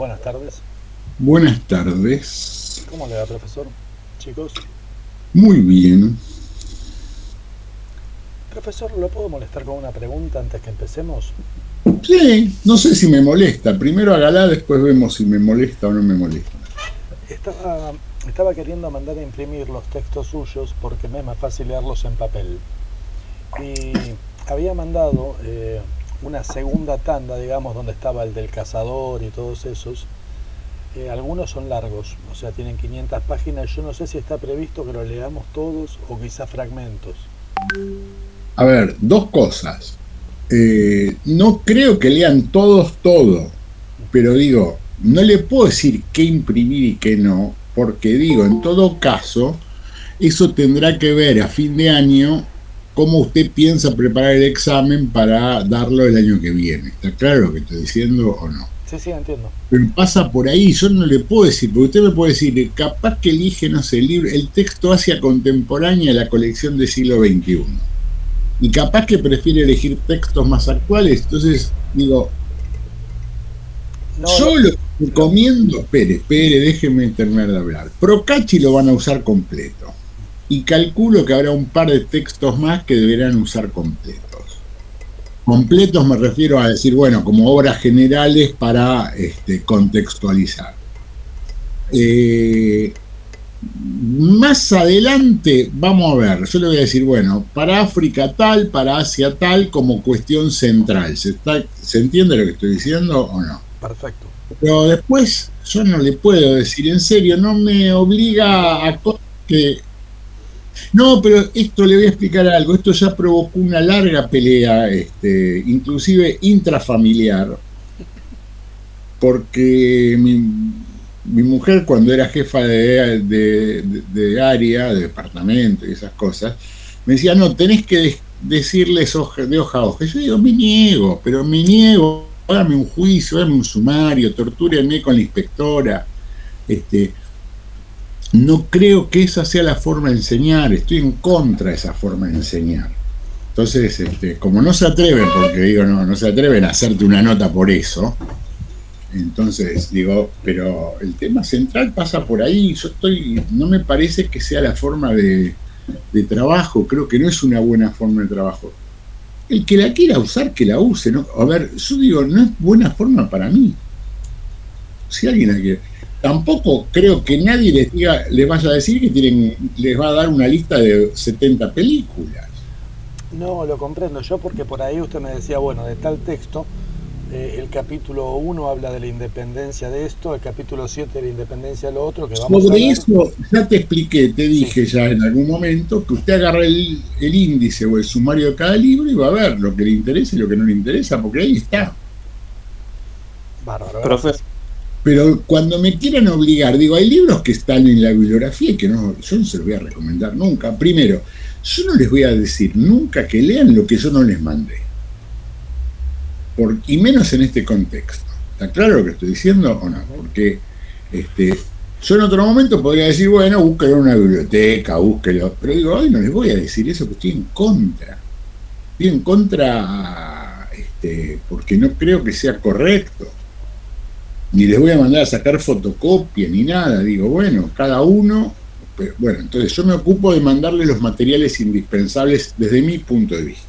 Buenas tardes. Buenas tardes. ¿Cómo le va, profesor? Chicos, Muy bien. profesor, ¿lo puedo molestar con una pregunta antes que empecemos? Sí, no sé si me molesta. Primero hágala, después vemos si me molesta o no me molesta. Estaba, estaba queriendo mandar a imprimir los textos suyos porque me es más fácil leerlos en papel. Y había mandado una segunda tanda, digamos, donde estaba el del cazador y todos esos. Algunos son largos, o sea, tienen 500 páginas. Yo no sé si está previsto que lo leamos todos o quizás fragmentos. A ver, dos cosas. No creo que lean todos todo, pero digo, no le puedo decir qué imprimir y qué no, porque digo, en todo caso, eso tendrá que ver a fin de año cómo usted piensa preparar el examen para darlo el año que viene. ¿Está claro lo que estoy diciendo o no? Sí, sí, entiendo. Pero pasa por ahí, yo no le puedo decir, porque usted me puede decir, capaz que elige, no sé, el texto Asia Contemporánea de la colección del siglo XXI. Y capaz que prefiere elegir textos más actuales. Entonces, digo, No, yo lo lo- recomiendo, espere, déjeme terminar de hablar. Procacci lo van a usar completo. Y calculo que habrá un par de textos más que deberán usar completos. Completos me refiero a decir, bueno, como obras generales para contextualizar. Eh, Más adelante, vamos a ver, yo le voy a decir, bueno, para África tal, para Asia tal, como cuestión central. ¿Se entiende lo que estoy diciendo o no? Perfecto. Pero después yo no le puedo decir, en serio, no me obliga a cosas que... No, pero esto le voy a explicar algo, esto ya provocó una larga pelea, inclusive intrafamiliar, porque mi mujer cuando era jefa de área, de departamento y esas cosas, me decía, no, tenés que decirles de hoja a hoja. Yo digo, me niego, hágame un juicio, hágame un sumario, tortúrenme con la inspectora. Este, no creo que esa sea la forma de enseñar, estoy en contra de esa forma de enseñar. Entonces, como no se atreven, porque digo, no se atreven a hacerte una nota por eso, entonces digo, pero el tema central pasa por ahí. No me parece que sea la forma de trabajo, creo que no es una buena forma de trabajo. El que la quiera usar, que la use, ¿no? A ver, yo digo, no es buena forma para mí. Si alguien la quiere. Tampoco creo que nadie les vaya a decir que les va a dar una lista de 70 películas. No, lo comprendo yo porque por ahí usted me decía, bueno, de tal texto, el capítulo 1 habla de la independencia de esto, el capítulo 7 de la independencia de lo otro, que vamos a Sobre ver. eso ya te expliqué, te Sí, dije ya en algún momento que usted agarra el índice o el sumario de cada libro y va a ver lo que le interesa y lo que no le interesa, porque ahí está. bárbaro, Profe, gracias. Pero cuando me quieran obligar, digo, hay libros que están en la bibliografía y que no, yo no se los voy a recomendar nunca. Primero, yo no les voy a decir nunca que lean lo que yo no les mandé, y menos en este contexto. ¿Está claro lo que estoy diciendo o no? Ujú. Porque yo en otro momento podría decir, bueno, búsquelo en una biblioteca, búsquelo, pero digo, hoy no les voy a decir eso, porque estoy en contra. Estoy en contra porque no creo que sea correcto. Ni les voy a mandar a sacar fotocopia ni nada. Digo, bueno, cada uno. Pero, bueno, entonces yo me ocupo de mandarle los materiales indispensables desde mi punto de vista.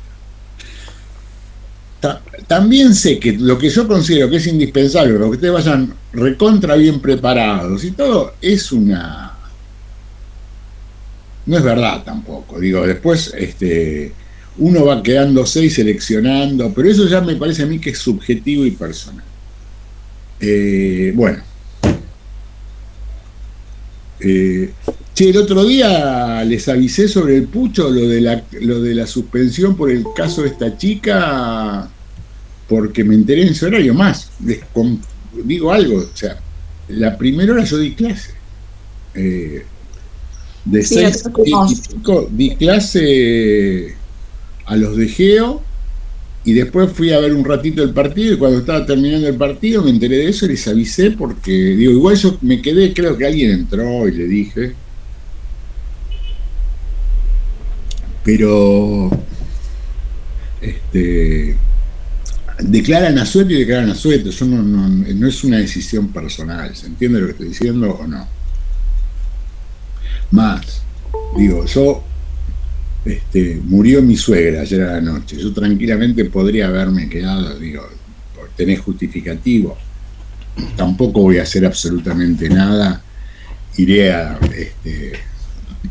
También sé que lo que yo considero que es indispensable, para que ustedes vayan recontra bien preparados y todo, no es verdad tampoco. Digo, después uno va quedándose y seleccionando, pero eso ya me parece a mí que es subjetivo y personal. Bueno, che, el otro día les avisé sobre el pucho, lo de la suspensión por el caso de esta chica, porque me enteré en ese horario más. Digo algo, o sea, la primera hora yo di clase. Eh, de Sí, 6 nosotros y pico di clase a los de Geo y después fui a ver un ratito el partido y cuando estaba terminando el partido me enteré de eso y les avisé porque, digo, igual yo me quedé, creo que alguien entró y le dije, pero declaran asueto y declaran asueto. Yo no es una decisión personal. ¿Se entiende lo que estoy diciendo o no? Más, digo, murió mi suegra ayer a la noche. Yo tranquilamente podría haberme quedado, digo, tenés justificativo. Tampoco voy a hacer absolutamente nada.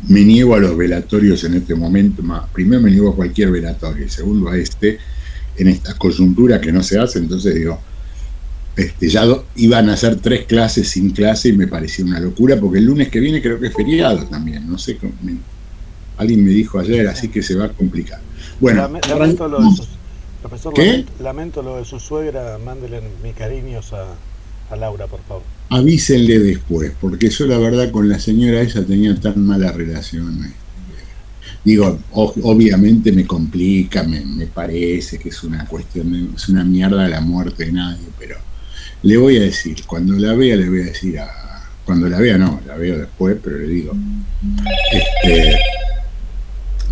Me niego a los velatorios en este momento. Primero me niego a cualquier velatorio y segundo a en esta coyuntura que no se hace. Entonces digo, ya iban a hacer 3 clases sin clase y me pareció una locura porque el lunes que viene creo que es feriado también. No sé, alguien me dijo ayer, así que se va a complicar. Bueno, lamento lo de profesor, ¿qué? Lamento lo de su suegra. Mándele mis cariños a Laura, por favor. Avísenle después, porque yo la verdad con la señora esa tenía tan mala relación. Digo, obviamente me complica, me parece que es una cuestión, es una mierda la muerte de nadie, pero le voy a decir, cuando la vea le voy a decir cuando la vea no, la veo después, pero le digo,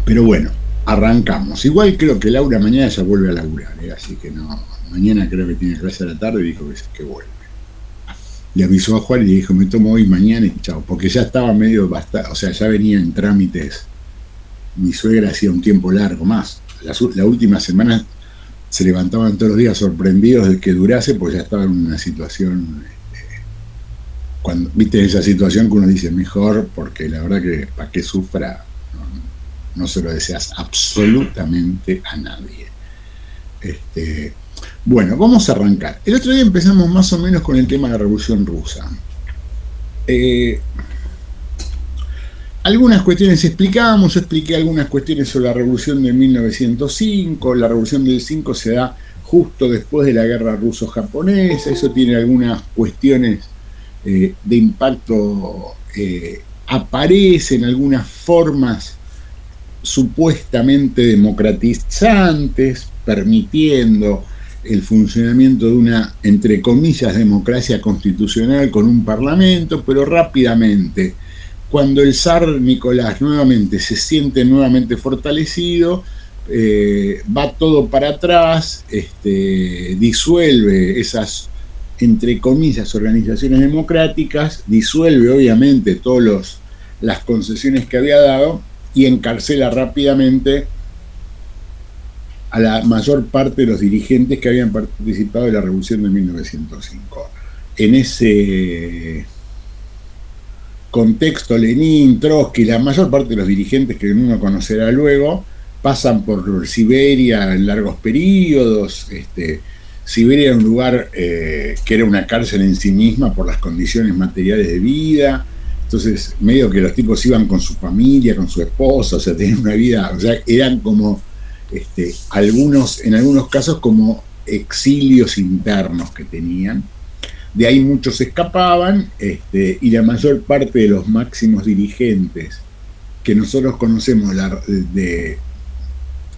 pero bueno, arrancamos. Igual creo que Laura mañana ya vuelve a laburar, así que no, mañana creo que tiene clase a la tarde y dijo que vuelve. Le avisó a Juan y le dijo, me tomo hoy, mañana y chao, porque ya estaba medio bastante, o sea, ya venía en trámites. Mi suegra hacía un tiempo largo más. La última semana se levantaban todos los días sorprendidos de que durase, pues ya estaba en una situación, cuando viste esa situación que uno dice mejor, porque la verdad que para que sufra, no se lo deseas absolutamente a nadie. Bueno, vamos a arrancar. El otro día empezamos más o menos con el tema de la Revolución Rusa. Algunas cuestiones explicamos, yo expliqué algunas cuestiones sobre la Revolución de 1905, la Revolución del 5 se da justo después de la Guerra Ruso-Japonesa, eso tiene algunas cuestiones de impacto, aparecen algunas formas supuestamente democratizantes, permitiendo el funcionamiento de una, entre comillas, democracia constitucional con un parlamento, pero rápidamente, cuando el zar Nicolás nuevamente se siente nuevamente fortalecido, va todo para atrás, disuelve esas, entre comillas, organizaciones democráticas, disuelve obviamente todas las concesiones que había dado y encarcela rápidamente a la mayor parte de los dirigentes que habían participado de la Revolución de 1905. En ese contexto, Lenin, Trotsky, la mayor parte de los dirigentes que uno conocerá luego, pasan por Siberia en largos periodos. Siberia era un lugar que era una cárcel en sí misma por las condiciones materiales de vida. Entonces, medio que los tipos iban con su familia, con su esposa, o sea, tenían una vida, o sea, eran como, en algunos casos, como exilios internos que tenían. De ahí muchos escapaban, y la mayor parte de los máximos dirigentes que nosotros conocemos de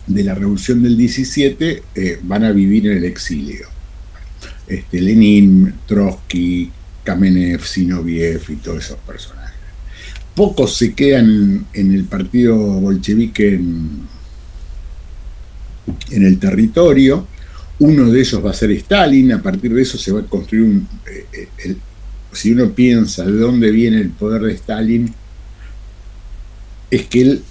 la Revolución del 17 van a vivir en el exilio. Lenin, Trotsky, Kamenev, Zinoviev y todos esos personajes. Pocos se quedan en el partido bolchevique en el territorio. Uno de ellos va a ser Stalin. A partir de eso se va a construir si uno piensa de dónde viene el poder de Stalin, es que él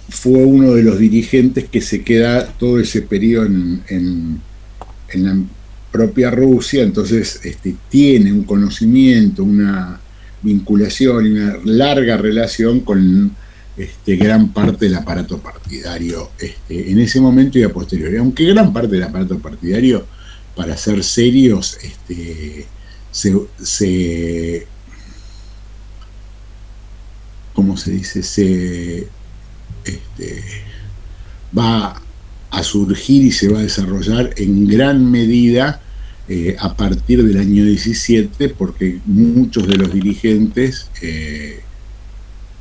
fue uno de los dirigentes que se queda todo ese periodo en la propia Rusia. Entonces tiene un conocimiento, una vinculación y una larga relación con gran parte del aparato partidario en ese momento y a posteriori. Aunque gran parte del aparato partidario, para ser serios, ¿cómo se dice? Va a surgir y se va a desarrollar en gran medida a partir del año 17, porque muchos de los dirigentes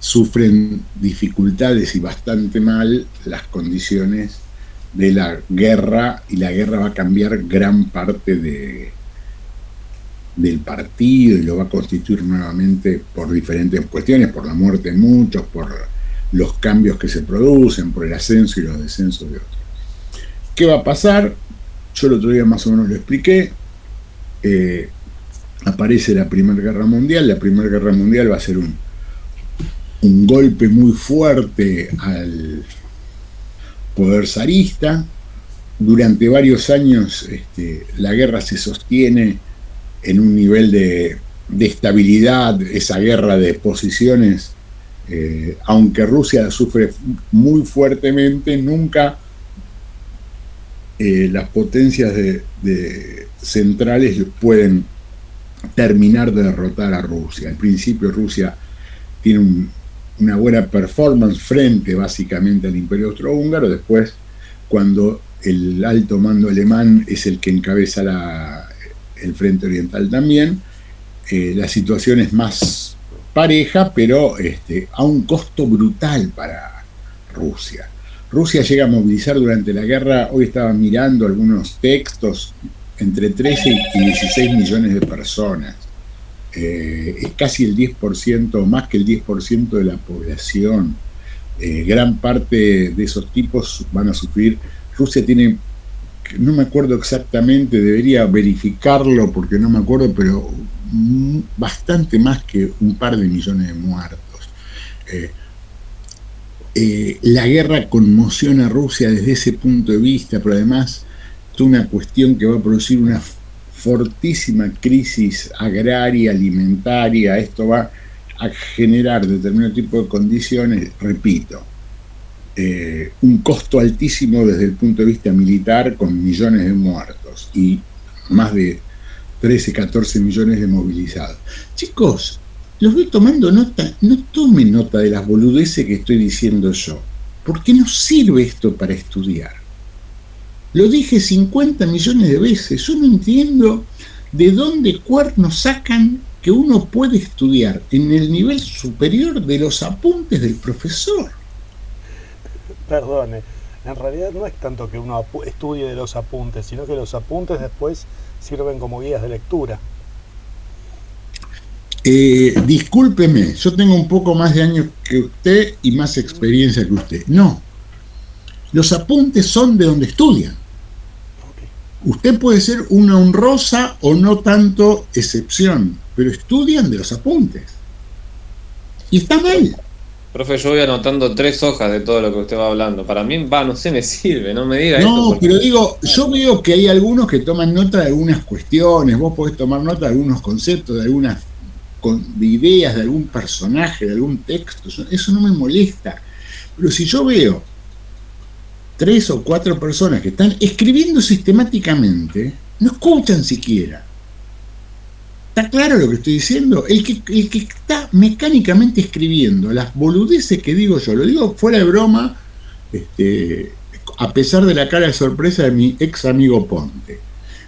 sufren dificultades y bastante mal las condiciones de la guerra, y la guerra va a cambiar gran parte del partido y lo va a constituir nuevamente por diferentes cuestiones, por la muerte de muchos, por los cambios que se producen, por el ascenso y los descensos de otros. ¿Qué va a pasar? yo el otro día más o menos lo expliqué. Aparece la Primera Guerra Mundial. La Primera Guerra Mundial va a ser un golpe muy fuerte al poder zarista. Durante varios años la guerra se sostiene en un nivel de estabilidad, esa guerra de posiciones, aunque Rusia sufre muy fuertemente, nunca las potencias centrales pueden terminar de derrotar a Rusia. Al principio Rusia tiene una buena performance frente básicamente al Imperio Austrohúngaro. Después, cuando el alto mando alemán es el que encabeza el frente oriental también, la situación es más pareja, pero a un costo brutal para Rusia. Rusia llega a movilizar durante la guerra, hoy estaba mirando algunos textos, entre 13 y 16 millones de personas. Es casi el 10%, más que el 10% de la población. Gran parte de esos tipos van a sufrir. Rusia tiene, no me acuerdo exactamente, debería verificarlo porque no me acuerdo, pero bastante más que un par de millones de muertos. La guerra conmociona a Rusia desde ese punto de vista, pero además es una cuestión que va a producir una fortísima crisis agraria, alimentaria. Esto va a generar determinado tipo de condiciones, repito, un costo altísimo desde el punto de vista militar, con millones de muertos y más de 13, 14 millones de movilizados. Chicos, los voy tomando nota, no tomen nota de las boludeces que estoy diciendo yo, porque no sirve esto para estudiar. Lo dije 50 millones de veces, yo no entiendo de dónde cuernos sacan que uno puede estudiar en el nivel superior de los apuntes del profesor. Perdone, en realidad no es tanto que uno estudie de los apuntes, sino que los apuntes después sirven como guías de lectura. Discúlpeme, yo tengo un poco más de años que usted y más experiencia que usted. No, los apuntes son de donde estudian. Usted puede ser una honrosa o no tanto excepción, pero estudian de los apuntes. Y está mal. Profe, yo voy anotando 3 hojas de todo lo que usted va hablando. Para mí, no sé, me sirve, no me diga esto. No, pero digo, yo veo que hay algunos que toman nota de algunas cuestiones, vos podés tomar nota de algunos conceptos, de algunas de ideas, de algún personaje, de algún texto. Eso no me molesta. Pero si yo veo 3 o 4 personas que están escribiendo sistemáticamente, no escuchan siquiera. ¿Está claro lo que estoy diciendo? El que está mecánicamente escribiendo las boludeces que digo yo, lo digo fuera de broma, a pesar de la cara de sorpresa de mi ex amigo Ponte.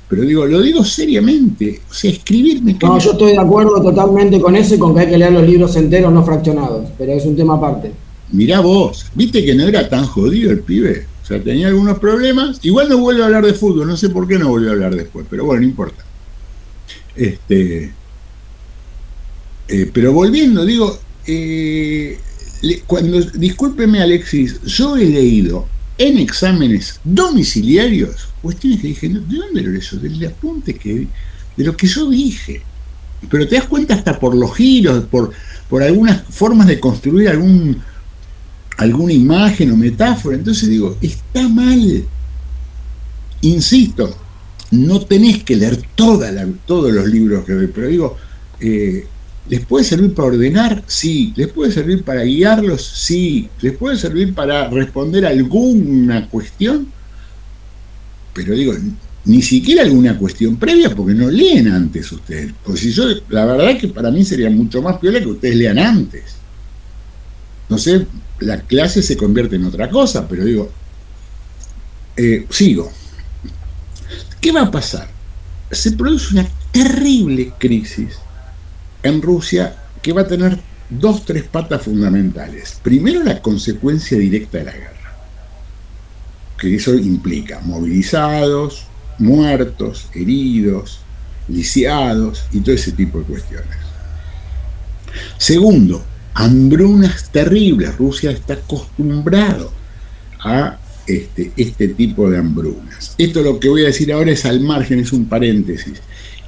Pero lo digo seriamente, o sea, escribir mecánicamente. No, yo estoy de acuerdo totalmente con eso y con que hay que leer los libros enteros, no fraccionados, pero es un tema aparte. Mirá vos, viste que no era tan jodido el pibe. O sea, tenía algunos problemas. Igual no vuelve a hablar de fútbol, no sé por qué no volvió a hablar después, pero bueno, no importa. Pero volviendo, discúlpeme Alexis, yo he leído en exámenes domiciliarios cuestiones que dije, ¿de dónde lo leyó? Del apunte de lo que yo dije. Pero te das cuenta hasta por los giros, por algunas formas de construir alguna imagen o metáfora. Entonces digo, está mal. Insisto, no tenés que leer todos los libros que doy, pero digo, ¿les puede servir para ordenar? Sí. ¿Les puede servir para guiarlos? Sí. ¿Les puede servir para responder alguna cuestión? Pero digo, ni siquiera alguna cuestión previa, porque no leen antes ustedes. Porque si la verdad es que para mí sería mucho más piola que ustedes lean antes. No sé, la clase se convierte en otra cosa, pero digo, sigo. ¿Qué va a pasar? Se produce una terrible crisis en Rusia que va a tener 2-3 patas fundamentales. Primero, la consecuencia directa de la guerra, que eso implica movilizados, muertos, heridos, lisiados y todo ese tipo de cuestiones. Segundo, hambrunas terribles. Rusia está acostumbrado a este tipo de hambrunas. Esto lo que voy a decir ahora es al margen, es un paréntesis.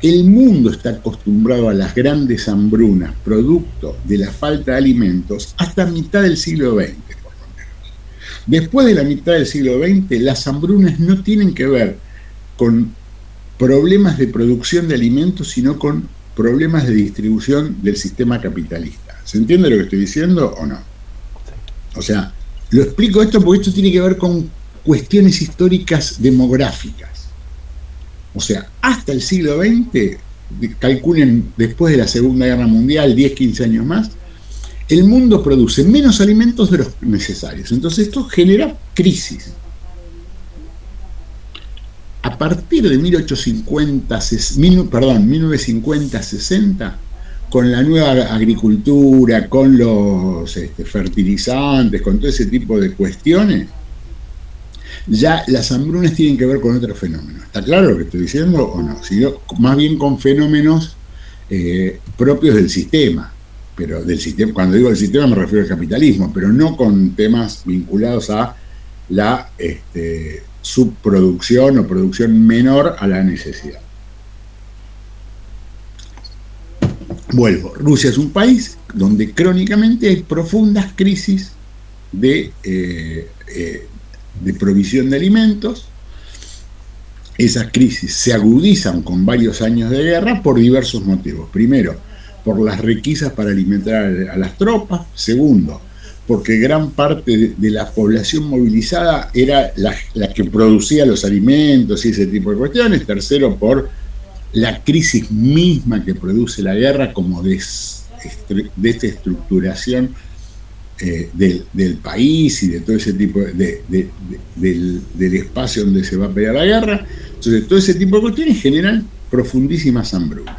El mundo está acostumbrado a las grandes hambrunas, producto de la falta de alimentos, hasta mitad del siglo XX, por lo menos. Después de la mitad del siglo XX, las hambrunas no tienen que ver con problemas de producción de alimentos, sino con problemas de distribución del sistema capitalista. ¿Se entiende lo que estoy diciendo o no? O sea, lo explico esto porque esto tiene que ver con cuestiones históricas demográficas. O sea, hasta el siglo XX, calculen después de la Segunda Guerra Mundial, 10, 15 años más, el mundo produce menos alimentos de los necesarios. Entonces esto genera crisis. A partir de 1950-60, con la nueva agricultura, con los fertilizantes, con todo ese tipo de cuestiones, ya las hambrunas tienen que ver con otro fenómeno. ¿Está claro lo que estoy diciendo o no? Sino más bien con fenómenos propios del sistema. Pero del sistema, cuando digo del sistema me refiero al capitalismo, pero no con temas vinculados a la subproducción o producción menor a la necesidad. Vuelvo, Rusia es un país donde crónicamente hay profundas crisis de provisión de alimentos. Esas crisis se agudizan con varios años de guerra por diversos motivos. Primero, por las requisas para alimentar a las tropas. Segundo, porque gran parte de la población movilizada era la que producía los alimentos y ese tipo de cuestiones. Tercero, por la crisis misma que produce la guerra como desestructuración del país y de todo ese tipo del espacio donde se va a pelear la guerra. Entonces, todo ese tipo de cuestiones generan profundísimas hambrunas.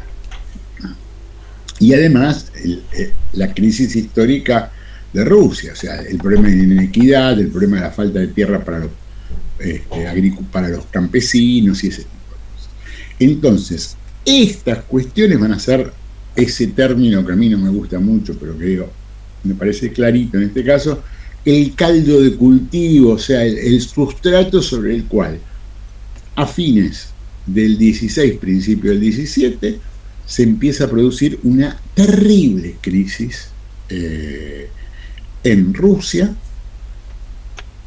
Y además, la crisis histórica de Rusia, o sea, el problema de inequidad, el problema de la falta de tierra para los campesinos y ese tipo de cosas. Entonces, estas cuestiones van a ser ese término que a mí no me gusta mucho, pero que digo, me parece clarito en este caso, el caldo de cultivo, o sea, el sustrato sobre el cual a fines del 16, principio del 17, se empieza a producir una terrible crisis en Rusia,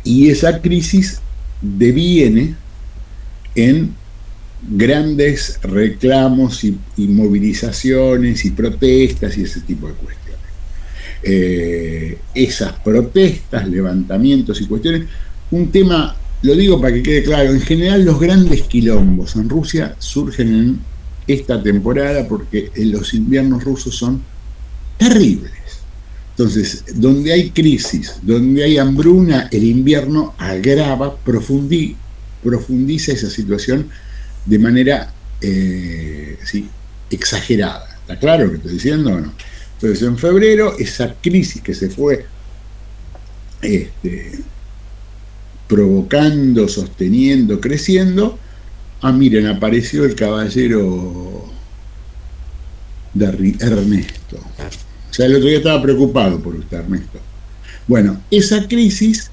y esa crisis deviene en grandes reclamos y movilizaciones y protestas y ese tipo de cuestiones. Esas protestas, levantamientos y cuestiones, un tema, lo digo para que quede claro, en general los grandes quilombos en Rusia surgen en esta temporada porque los inviernos rusos son terribles. Entonces, donde hay crisis, donde hay hambruna, el invierno agrava, profundiza esa situación de manera exagerada. ¿Está claro lo que estoy diciendo o no? Entonces, en febrero, esa crisis que se fue provocando, sosteniendo, creciendo, miren, apareció el caballero de Ernesto. O sea, el otro día estaba preocupado por usted, Ernesto. Bueno, esa crisis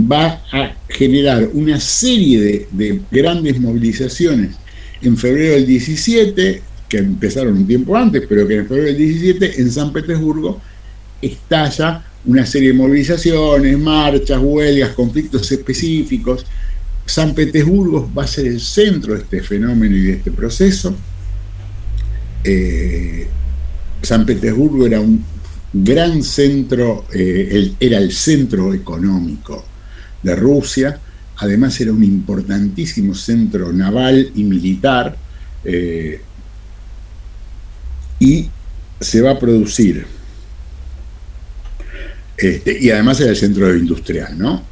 va a generar una serie de grandes movilizaciones en febrero del 17, que empezaron un tiempo antes, pero que en febrero del 17 en San Petersburgo estalla una serie de movilizaciones, marchas, huelgas, conflictos específicos. San Petersburgo va a ser el centro de este fenómeno y de este proceso. San Petersburgo era un gran centro, era el centro económico de Rusia, además era un importantísimo centro naval y militar, y se va a producir, y además era el centro industrial, ¿no?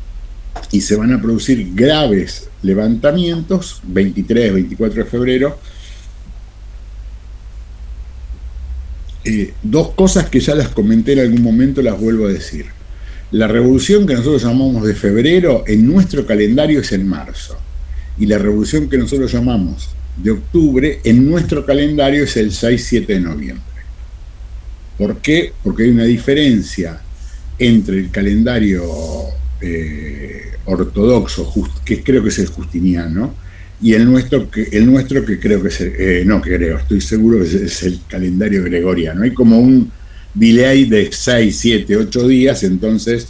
Y se van a producir graves levantamientos, 23, 24 de febrero. Dos cosas que ya las comenté en algún momento, las vuelvo a decir. La revolución que nosotros llamamos de febrero, en nuestro calendario es en marzo. Y la revolución que nosotros llamamos de octubre, en nuestro calendario es el 6-7 de noviembre. ¿Por qué? Porque hay una diferencia entre el calendario ortodoxo, que creo que es el justiniano, y el nuestro que creo que es estoy seguro que es el calendario gregoriano. Hay como un delay de 6, 7, 8 días, entonces,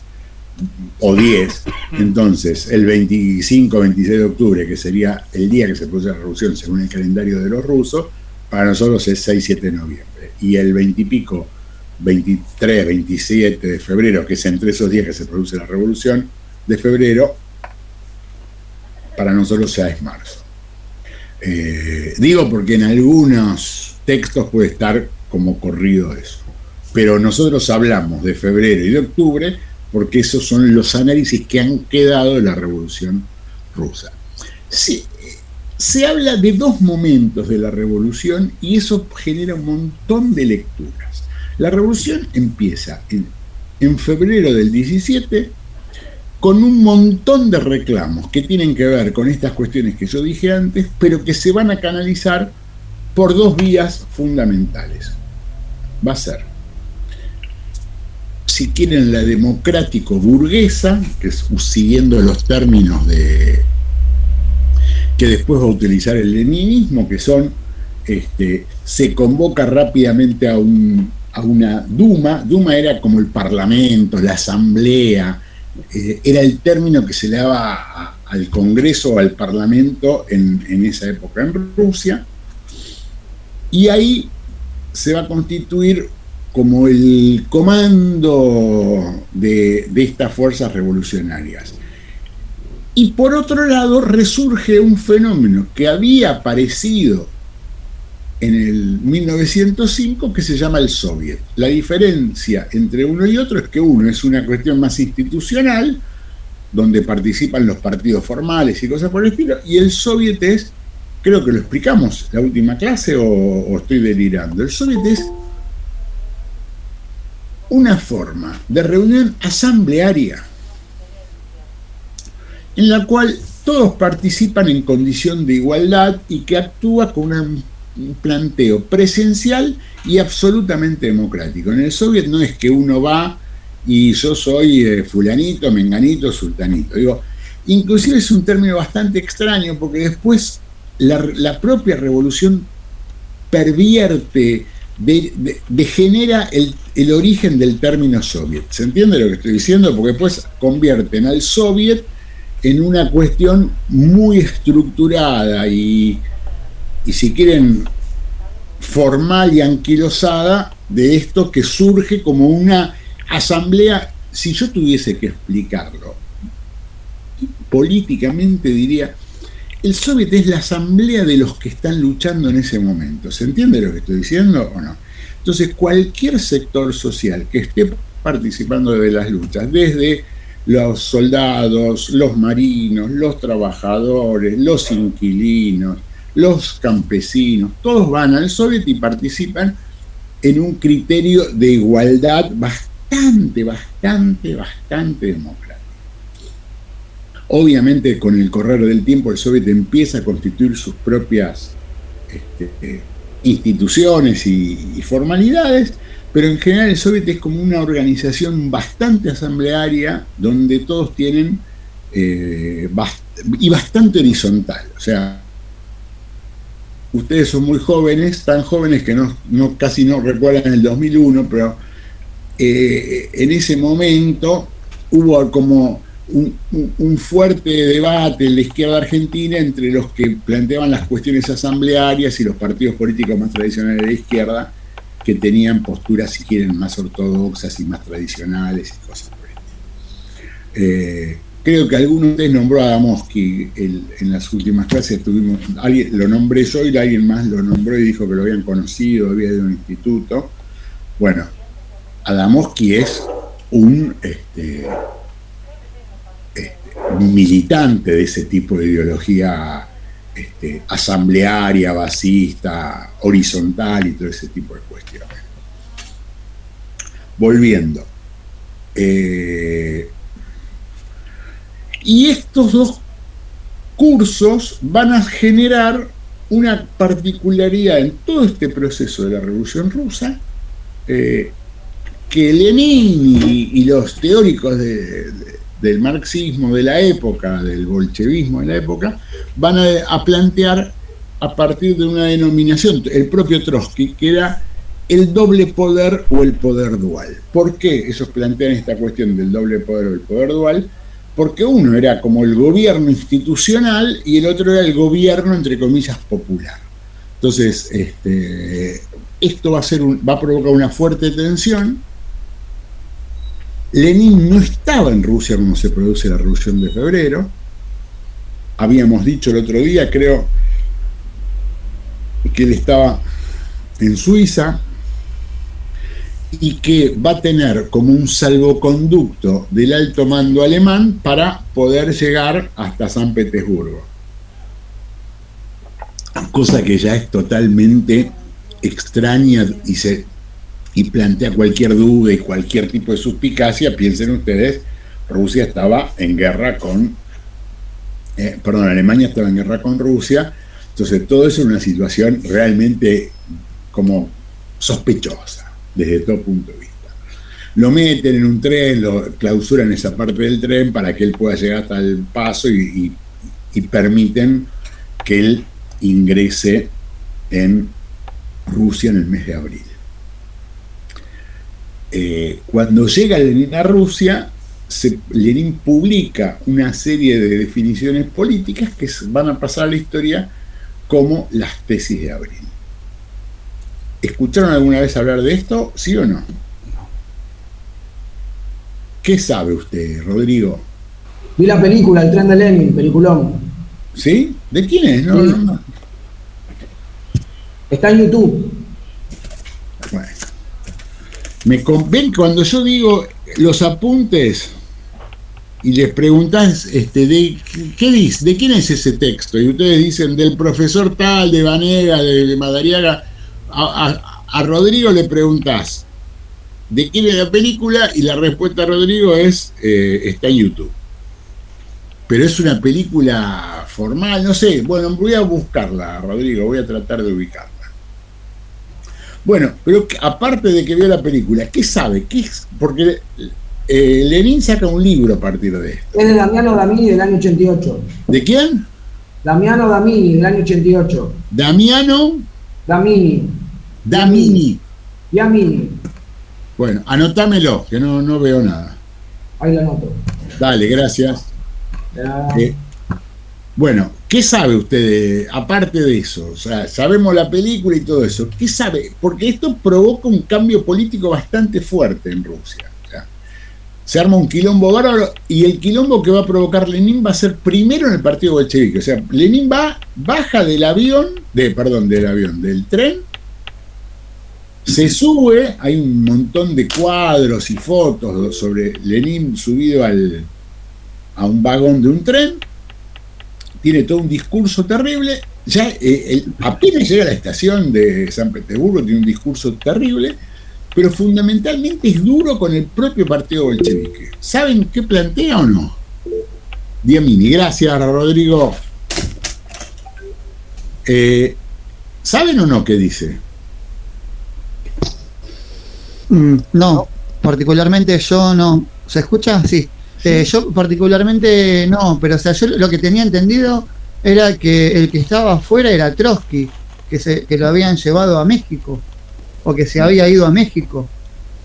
o 10. Entonces, el 25, 26 de octubre, que sería el día que se produce la revolución según el calendario de los rusos, para nosotros es 6, 7 de noviembre. Y el 20 y pico, 23, 27 de febrero, que es entre esos días que se produce la revolución de febrero, para nosotros ya es marzo. Digo porque en algunos textos puede estar como corrido eso, pero nosotros hablamos de febrero y de octubre porque esos son los análisis que han quedado de la Revolución Rusa. Se habla de dos momentos de la revolución y eso genera un montón de lecturas. La revolución empieza en febrero del 17 con un montón de reclamos que tienen que ver con estas cuestiones que yo dije antes, pero que se van a canalizar por dos vías fundamentales. Va a ser, si quieren, la democrático-burguesa, que es siguiendo los términos que después va a utilizar el leninismo, que son, se convoca rápidamente a una Duma. Duma era como el parlamento, la asamblea, era el término que se le daba al Congreso o al Parlamento en esa época en Rusia, y ahí se va a constituir como el comando de estas fuerzas revolucionarias. Y por otro lado resurge un fenómeno que había aparecido en el 1905 que se llama el Soviet. La diferencia entre uno y otro es que uno es una cuestión más institucional, donde participan los partidos formales y cosas por el estilo, y el Soviet es, creo que lo explicamos la última clase o estoy delirando, el Soviet es una forma de reunión asamblearia en la cual todos participan en condición de igualdad y que actúa con un planteo presencial y absolutamente democrático. En el Soviet no es que uno va y yo soy fulanito, menganito, sultanito. Digo, inclusive es un término bastante extraño porque después la propia revolución pervierte, degenera el origen del término Soviet. ¿Se entiende lo que estoy diciendo? Porque después convierten al Soviet en una cuestión muy estructurada y si quieren, formal y anquilosada de esto que surge como una asamblea. Si yo tuviese que explicarlo políticamente, diría, el Soviet es la asamblea de los que están luchando en ese momento. ¿Se entiende lo que estoy diciendo o no? Entonces, cualquier sector social que esté participando de las luchas, desde los soldados, los marinos, los trabajadores, los inquilinos, los campesinos, todos van al Soviet y participan en un criterio de igualdad bastante democrático. Obviamente, con el correr del tiempo, el Soviet empieza a constituir sus propias instituciones y formalidades, pero en general el Soviet es como una organización bastante asamblearia, donde todos tienen, y bastante horizontal. O sea, ustedes son muy jóvenes, tan jóvenes que casi no recuerdan el 2001, pero en ese momento hubo como un fuerte debate en la izquierda argentina entre los que planteaban las cuestiones asamblearias y los partidos políticos más tradicionales de la izquierda, que tenían posturas, si quieren, más ortodoxas y más tradicionales y cosas por el estilo. Creo que alguno de ustedes nombró a Adamowski en las últimas clases. Lo nombré yo y alguien más lo nombró y dijo que lo habían conocido, había ido a un instituto. Bueno, Adamowski es un militante de ese tipo de ideología asamblearia, basista, horizontal y todo ese tipo de cuestiones. Volviendo. Y estos dos cursos van a generar una particularidad en todo este proceso de la Revolución Rusa, que Lenin y los teóricos del marxismo de la época, del bolchevismo de la época, van a plantear a partir de una denominación, el propio Trotsky, que era el doble poder o el poder dual. ¿Por qué ellos plantean esta cuestión del doble poder o el poder dual? Porque uno era como el gobierno institucional y el otro era el gobierno, entre comillas, popular. Entonces, esto va a provocar una fuerte tensión. Lenin no estaba en Rusia cuando se produce la Revolución de Febrero. Habíamos dicho el otro día, creo, que él estaba en Suiza y que va a tener como un salvoconducto del alto mando alemán para poder llegar hasta San Petersburgo. Cosa que ya es totalmente extraña y plantea cualquier duda y cualquier tipo de suspicacia. Piensen ustedes, Rusia estaba en guerra con... Alemania estaba en guerra con Rusia, entonces todo eso es una situación realmente como sospechosa desde todo punto de vista. Lo meten en un tren, lo clausuran esa parte del tren para que él pueda llegar hasta el paso y permiten que él ingrese en Rusia en el mes de abril. Cuando llega Lenin a Rusia, Lenin publica una serie de definiciones políticas que van a pasar a la historia como las tesis de abril. ¿Escucharon alguna vez hablar de esto? ¿Sí o no? ¿Qué sabe usted, Rodrigo? Vi la película, El tren de Lenin, peliculón. ¿Sí? ¿De quién es? Sí. No. Está en YouTube. Bueno. Ven, cuando yo digo los apuntes y les preguntás ¿qué dice? ¿De quién es ese texto? Y ustedes dicen del profesor tal, de Vanega, de Madariaga. A Rodrigo le preguntás ¿de quién es la película? Y la respuesta a Rodrigo es está en YouTube. Pero es una película formal, no sé. Bueno, voy a buscarla, Rodrigo, voy a tratar de ubicarla. Bueno, pero aparte de que vio la película, ¿qué sabe? ¿Qué es? Porque Lenin saca un libro a partir de esto. Es de Damiano Damini del año 88. ¿De quién? Damiano Damini del año 88. Damiano Damini. Damini. Bueno, anotámelo, que no veo nada. Ahí lo anoto. Dale, gracias. Bueno, ¿qué sabe usted aparte de eso? O sea, sabemos la película y todo eso. ¿Qué sabe? Porque esto provoca un cambio político bastante fuerte en Rusia. O sea, se arma un quilombo bárbaro y el quilombo que va a provocar Lenin va a ser primero en el partido bolchevique. O sea, Lenin baja del tren, se sube, hay un montón de cuadros y fotos sobre Lenin subido a un vagón de un tren. Tiene todo un discurso terrible. Ya apenas llega a la estación de San Petersburgo, tiene un discurso terrible, pero fundamentalmente es duro con el propio partido bolchevique. ¿Saben qué plantea o no? Diamini, gracias, Rodrigo. ¿Saben o no qué dice? No, particularmente yo no. ¿Se escucha? Sí. Yo particularmente no, pero o sea, yo lo que tenía entendido era que el que estaba afuera era Trotsky, que lo habían llevado a México, o que se había ido a México,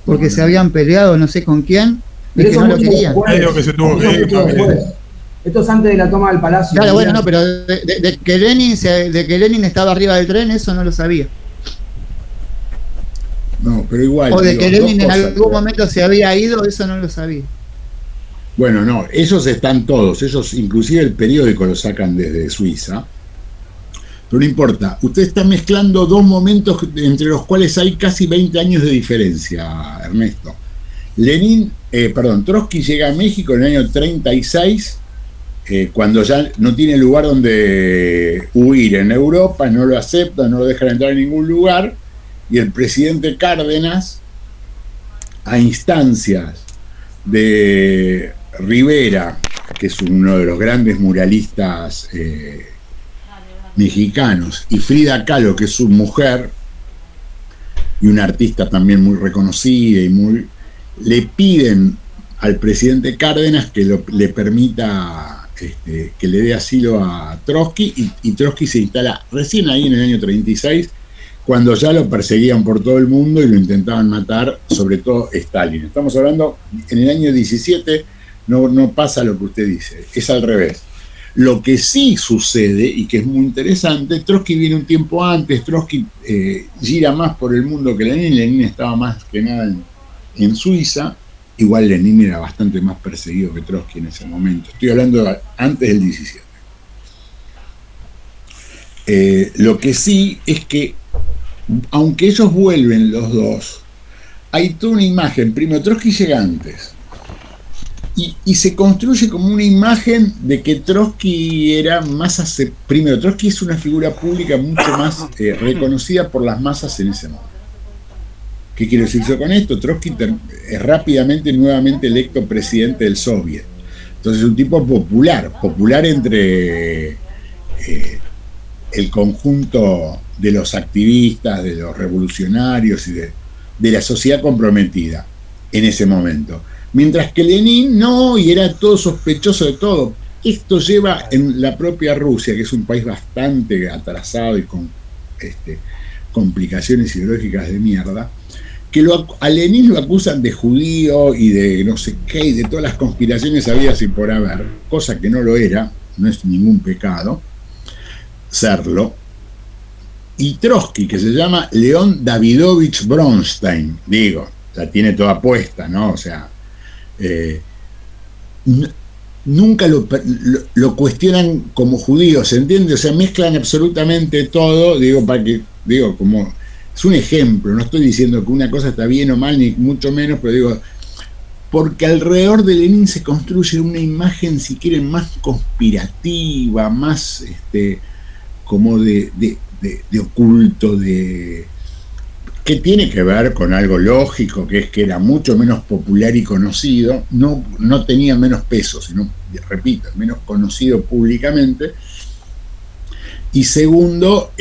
porque se habían peleado no sé con quién, y que no lo querían. Que se tuvo que ir también. Esto es antes de la toma del palacio. Claro, bueno, no, pero de que Lenin estaba arriba del tren, eso no lo sabía. No, pero igual. O de que Lenin en algún momento se había ido, eso no lo sabía. Bueno, no, esos están todos, ellos inclusive el periódico lo sacan desde Suiza, pero no importa, usted está mezclando dos momentos entre los cuales hay casi 20 años de diferencia, Ernesto. Trotsky llega a México en el año 36, cuando ya no tiene lugar donde huir en Europa, no lo aceptan, no lo dejan entrar en ningún lugar, y el presidente Cárdenas, a instancias de Rivera, que es uno de los grandes muralistas mexicanos, y Frida Kahlo, que es su mujer y una artista también muy reconocida y le piden al presidente Cárdenas que le permita que le dé asilo a Trotsky, y Trotsky se instala recién ahí en el año 36, cuando ya lo perseguían por todo el mundo y lo intentaban matar, sobre todo Stalin. Estamos hablando, en el año 17 no pasa lo que usted dice, es al revés. Lo que sí sucede, y que es muy interesante, Trotsky viene un tiempo antes, Trotsky gira más por el mundo que Lenin estaba más que nada en Suiza, igual Lenin era bastante más perseguido que Trotsky en ese momento, estoy hablando antes del 17. Lo que sí es que, aunque ellos vuelven los dos, hay toda una imagen. Primero, Trotsky llega antes y se construye como una imagen de que Trotsky era más primero, Trotsky es una figura pública mucho más reconocida por las masas en ese momento. ¿Qué quiero decir yo con esto? Trotsky es rápidamente nuevamente electo presidente del Soviet. Entonces es un tipo popular entre el conjunto de los activistas, de los revolucionarios y de la sociedad comprometida en ese momento. Mientras que Lenin no, y era todo sospechoso de todo. Esto lleva en la propia Rusia, que es un país bastante atrasado y con complicaciones ideológicas de mierda, que a Lenin lo acusan de judío y de no sé qué, y de todas las conspiraciones habidas y por haber, cosa que no lo era, no es ningún pecado serlo. Y Trotsky, que se llama León Davidovich Bronstein, digo, la tiene toda puesta, ¿no? O sea, nunca lo cuestionan como judío, ¿se entiende? O sea, mezclan absolutamente todo, como es un ejemplo, no estoy diciendo que una cosa está bien o mal, ni mucho menos, pero digo, porque alrededor de Lenin se construye una imagen, si quieren, más conspirativa, más como de oculto, que tiene que ver con algo lógico, que es que era mucho menos popular y conocido, no tenía menos peso, sino, repito, menos conocido públicamente. Y segundo,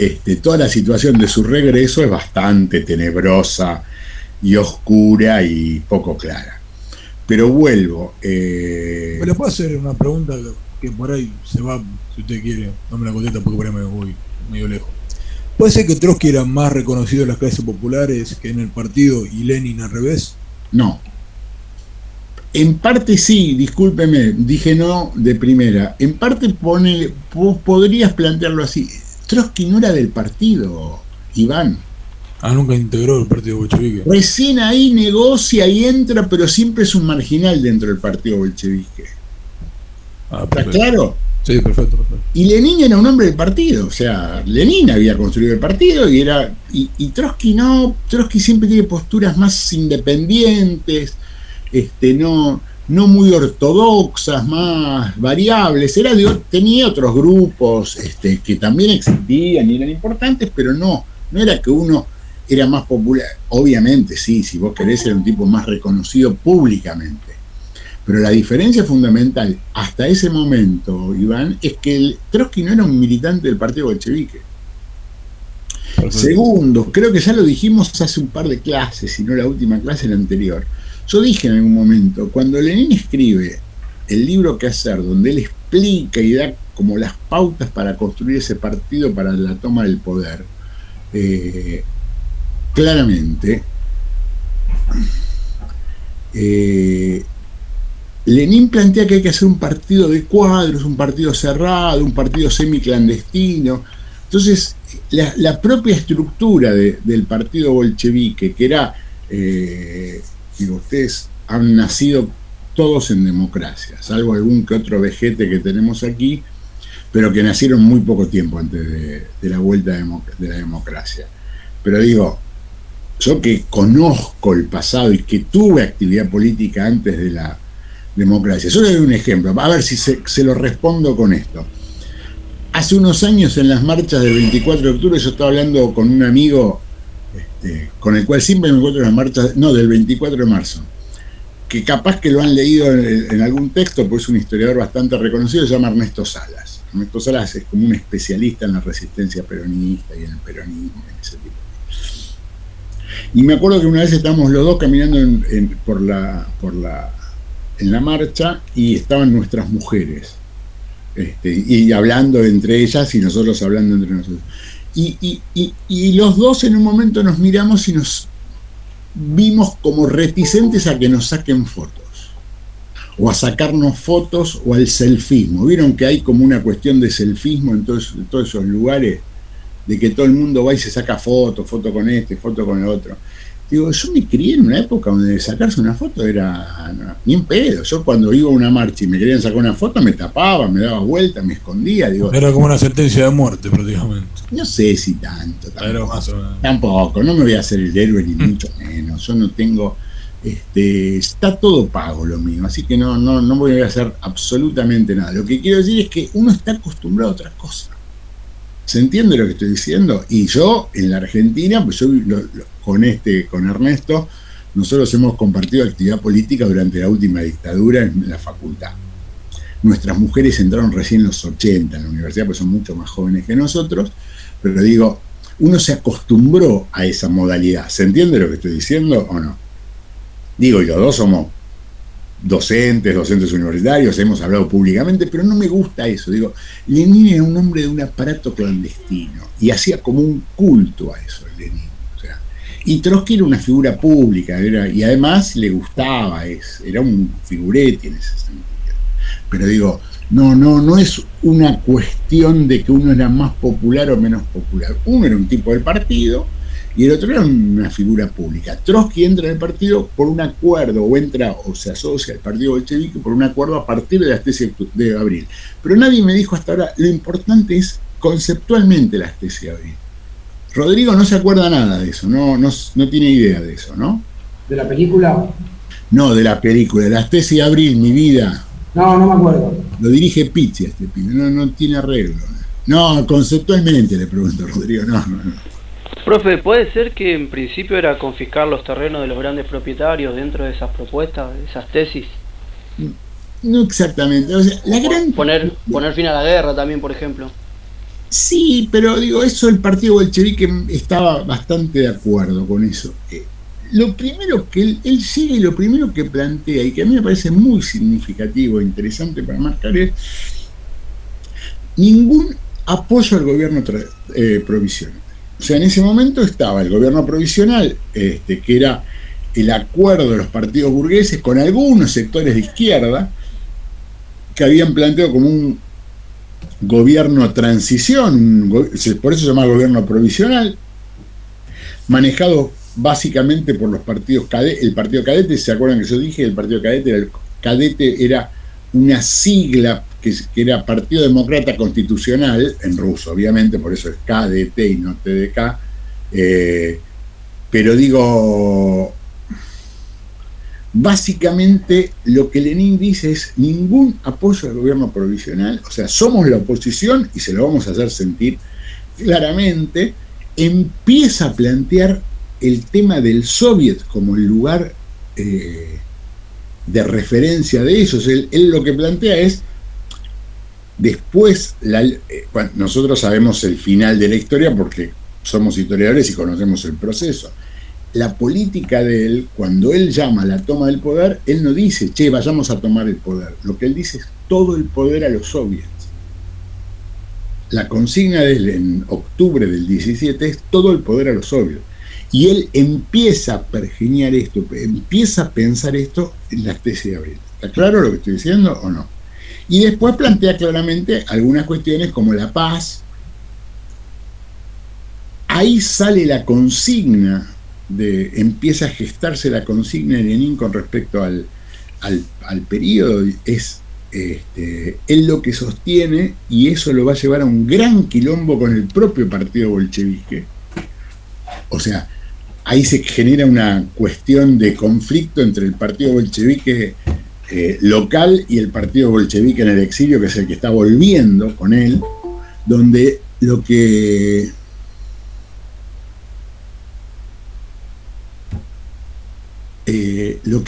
toda la situación de su regreso es bastante tenebrosa y oscura y poco clara. Pero vuelvo. ¿Le puedo hacer una pregunta que por ahí se va, si usted quiere? No me la contesta porque por ahí me voy medio lejos. ¿Puede ser que Trotsky era más reconocido en las clases populares que en el partido y Lenin al revés? No. En parte sí, discúlpeme, dije no de primera. En parte podrías plantearlo así. Trotsky no era del partido, Iván. Nunca integró el partido bolchevique. Recién ahí negocia y entra, pero siempre es un marginal dentro del partido bolchevique. ¿Está claro? Sí, perfecto. Y Lenin era un hombre del partido, o sea, Lenin había construido el partido y Trotsky no. Trotsky siempre tiene posturas más independientes, no muy ortodoxas, más variables. Tenía otros grupos que también existían y eran importantes, pero no era que uno era más popular. Obviamente, sí, si vos querés, era un tipo más reconocido públicamente. Pero la diferencia fundamental hasta ese momento, Iván, es que Trotsky no era un militante del partido bolchevique. Perfecto. Segundo, creo que ya lo dijimos hace un par de clases, si no la última clase, la anterior. Yo dije en algún momento, cuando Lenin escribe el libro ¿Qué hacer?, donde él explica y da como las pautas para construir ese partido para la toma del poder, claramente, Lenin plantea que hay que hacer un partido de cuadros, un partido cerrado, un partido semiclandestino. Entonces, la propia estructura del partido bolchevique, que era, ustedes han nacido todos en democracia, salvo algún que otro vejete que tenemos aquí, pero que nacieron muy poco tiempo antes de la vuelta de la democracia. Pero digo, yo que conozco el pasado y que tuve actividad política antes de la democracia. Yo le doy un ejemplo, a ver si se lo respondo con esto. Hace unos años, en las marchas del 24 de octubre, yo estaba hablando con un amigo con el cual siempre me encuentro en las marchas, del 24 de marzo, que capaz que lo han leído en algún texto, pues es un historiador bastante reconocido, se llama Ernesto Salas. Ernesto Salas es como un especialista en la resistencia peronista y en el peronismo, en ese tipo. Y me acuerdo que una vez estábamos los dos caminando por la en la marcha y estaban nuestras mujeres, y hablando entre ellas y nosotros hablando entre nosotros. Y los dos en un momento nos miramos y nos vimos como reticentes a que nos saquen fotos, o a sacarnos fotos, o al selfismo. Vieron que hay como una cuestión de selfismo en todos esos lugares, de que todo el mundo va y se saca foto con este, foto con el otro. Digo, yo me crié en una época donde sacarse una foto era ni en pedo. Yo cuando iba a una marcha y me querían sacar una foto, me tapaba, me daba vuelta, me escondía. Digo, era como una sentencia de muerte prácticamente. No sé si tanto. Pero más o menos. Tampoco, no me voy a hacer el héroe ni mucho menos. Yo no tengo... está todo pago lo mío, así que no voy a hacer absolutamente nada. Lo que quiero decir es que uno está acostumbrado a otras cosas. ¿Se entiende lo que estoy diciendo? Y yo, en la Argentina, pues yo con Ernesto, nosotros hemos compartido actividad política durante la última dictadura en la facultad. Nuestras mujeres entraron recién en los 80 en la universidad, pues son mucho más jóvenes que nosotros, pero digo, uno se acostumbró a esa modalidad. ¿Se entiende lo que estoy diciendo o no? Digo, y los dos somos docentes universitarios, hemos hablado públicamente, pero no me gusta eso. Digo, Lenin era un hombre de un aparato clandestino y hacía como un culto a eso, Lenin. O sea, y Trotsky era una figura pública, y además le gustaba, era un figuretti en ese sentido. Pero digo, no es una cuestión de que uno era más popular o menos popular. Uno era un tipo del partido y el otro era una figura pública. Trotsky entra en el partido por un acuerdo, o se asocia al partido bolchevique por un acuerdo a partir de las tesis de abril. Pero nadie me dijo hasta ahora, lo importante es conceptualmente las tesis de abril. Rodrigo no se acuerda nada de eso, no tiene idea de eso, ¿no? ¿De la película? No, de la película, de las tesis de abril, mi vida. No me acuerdo. Lo dirige Pizzi este pibe, no tiene arreglo. No, conceptualmente le pregunto a Rodrigo, no. Profe, ¿puede ser que en principio era confiscar los terrenos de los grandes propietarios dentro de esas propuestas, de esas tesis? No exactamente. O sea, poner fin a la guerra también, por ejemplo. Sí, pero digo, eso el partido bolchevique estaba bastante de acuerdo con eso. Lo primero que él llega y lo primero que plantea, y que a mí me parece muy significativo e interesante para marcar, es ningún apoyo al gobierno provisional. O sea, en ese momento estaba el gobierno provisional, que era el acuerdo de los partidos burgueses con algunos sectores de izquierda que habían planteado como un gobierno transición, por eso se llama gobierno provisional, manejado básicamente por los partidos cadetes. El partido cadete, ¿se acuerdan que yo dije? El partido cadete era una sigla que era Partido Demócrata Constitucional, en ruso, obviamente, por eso es KDT y no TDK, pero digo, básicamente lo que Lenin dice es ningún apoyo al gobierno provisional, o sea, somos la oposición y se lo vamos a hacer sentir claramente. Empieza a plantear el tema del Soviet como el lugar de referencia de ellos. Él lo que plantea es, después, nosotros sabemos el final de la historia porque somos historiadores y conocemos el proceso. La política de él, cuando él llama a la toma del poder, él no dice, che, vayamos a tomar el poder. Lo que él dice es todo el poder a los soviets. La consigna de él en octubre del 17 es todo el poder a los soviets. Y él empieza a pergeñar esto, empieza a pensar esto en las tesis de abril. ¿Está claro lo que estoy diciendo o no? Y después plantea claramente algunas cuestiones como la paz. Ahí sale la consigna, empieza a gestarse la consigna de Lenin con respecto al periodo. Él lo que sostiene, y eso lo va a llevar a un gran quilombo con el propio partido bolchevique. O sea, ahí se genera una cuestión de conflicto entre el partido bolchevique local y el partido bolchevique en el exilio, que es el que está volviendo con él, donde lo que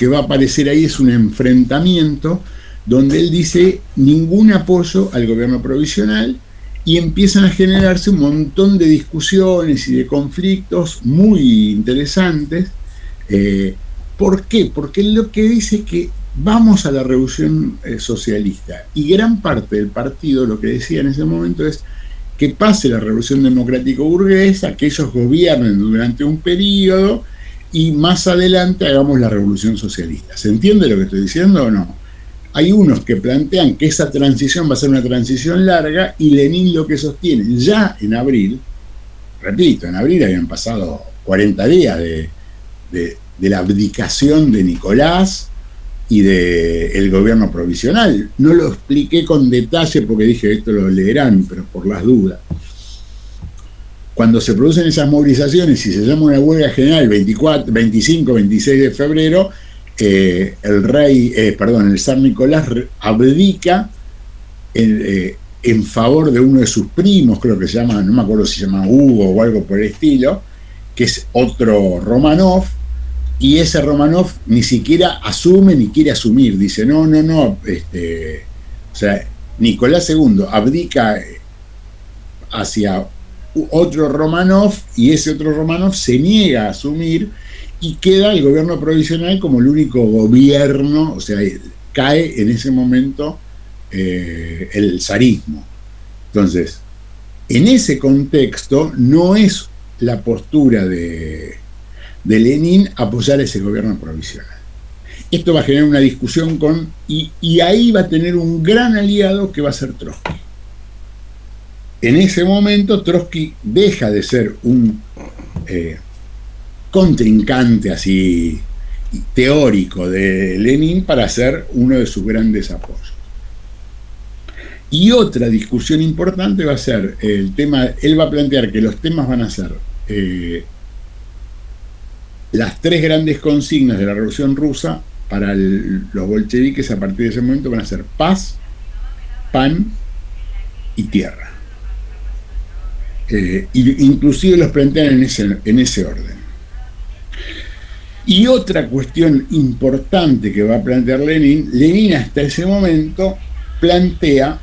va a aparecer ahí es un enfrentamiento donde él dice ningún apoyo al gobierno provisional, y empiezan a generarse un montón de discusiones y de conflictos muy interesantes. ¿Por qué? Porque lo que dice es que vamos a la revolución socialista. Y gran parte del partido lo que decía en ese momento es que pase la revolución democrático-burguesa, que ellos gobiernen durante un periodo y más adelante hagamos la revolución socialista. ¿Se entiende lo que estoy diciendo o no? Hay unos que plantean que esa transición va a ser una transición larga y Lenin lo que sostiene ya en abril, repito, en abril habían pasado 40 días de la abdicación de Nicolás y del gobierno provisional. No lo expliqué con detalle porque dije esto lo leerán, pero por las dudas. Cuando se producen esas movilizaciones y se llama una huelga general el 24, 25, 26 de febrero, el zar Nicolás abdica en favor de uno de sus primos, creo que se llama, no me acuerdo si se llama Hugo o algo por el estilo, que es otro Romanov, y ese Romanov ni siquiera asume ni quiere asumir, dice no, o sea, Nicolás II abdica hacia otro Romanov y ese otro Romanov se niega a asumir y queda el gobierno provisional como el único gobierno, o sea, cae en ese momento el zarismo. Entonces, en ese contexto no es la postura de Lenin apoyar ese gobierno provisional. Esto va a generar una discusión y ahí va a tener un gran aliado que va a ser Trotsky. En ese momento Trotsky deja de ser un contrincante así teórico de Lenin para ser uno de sus grandes apoyos. Y otra discusión importante va a ser el tema, él va a plantear que los temas van a ser las tres grandes consignas de la Revolución Rusa para los bolcheviques a partir de ese momento van a ser paz, pan y tierra. Inclusive los plantean en ese orden. Y otra cuestión importante que va a plantear Lenin hasta ese momento plantea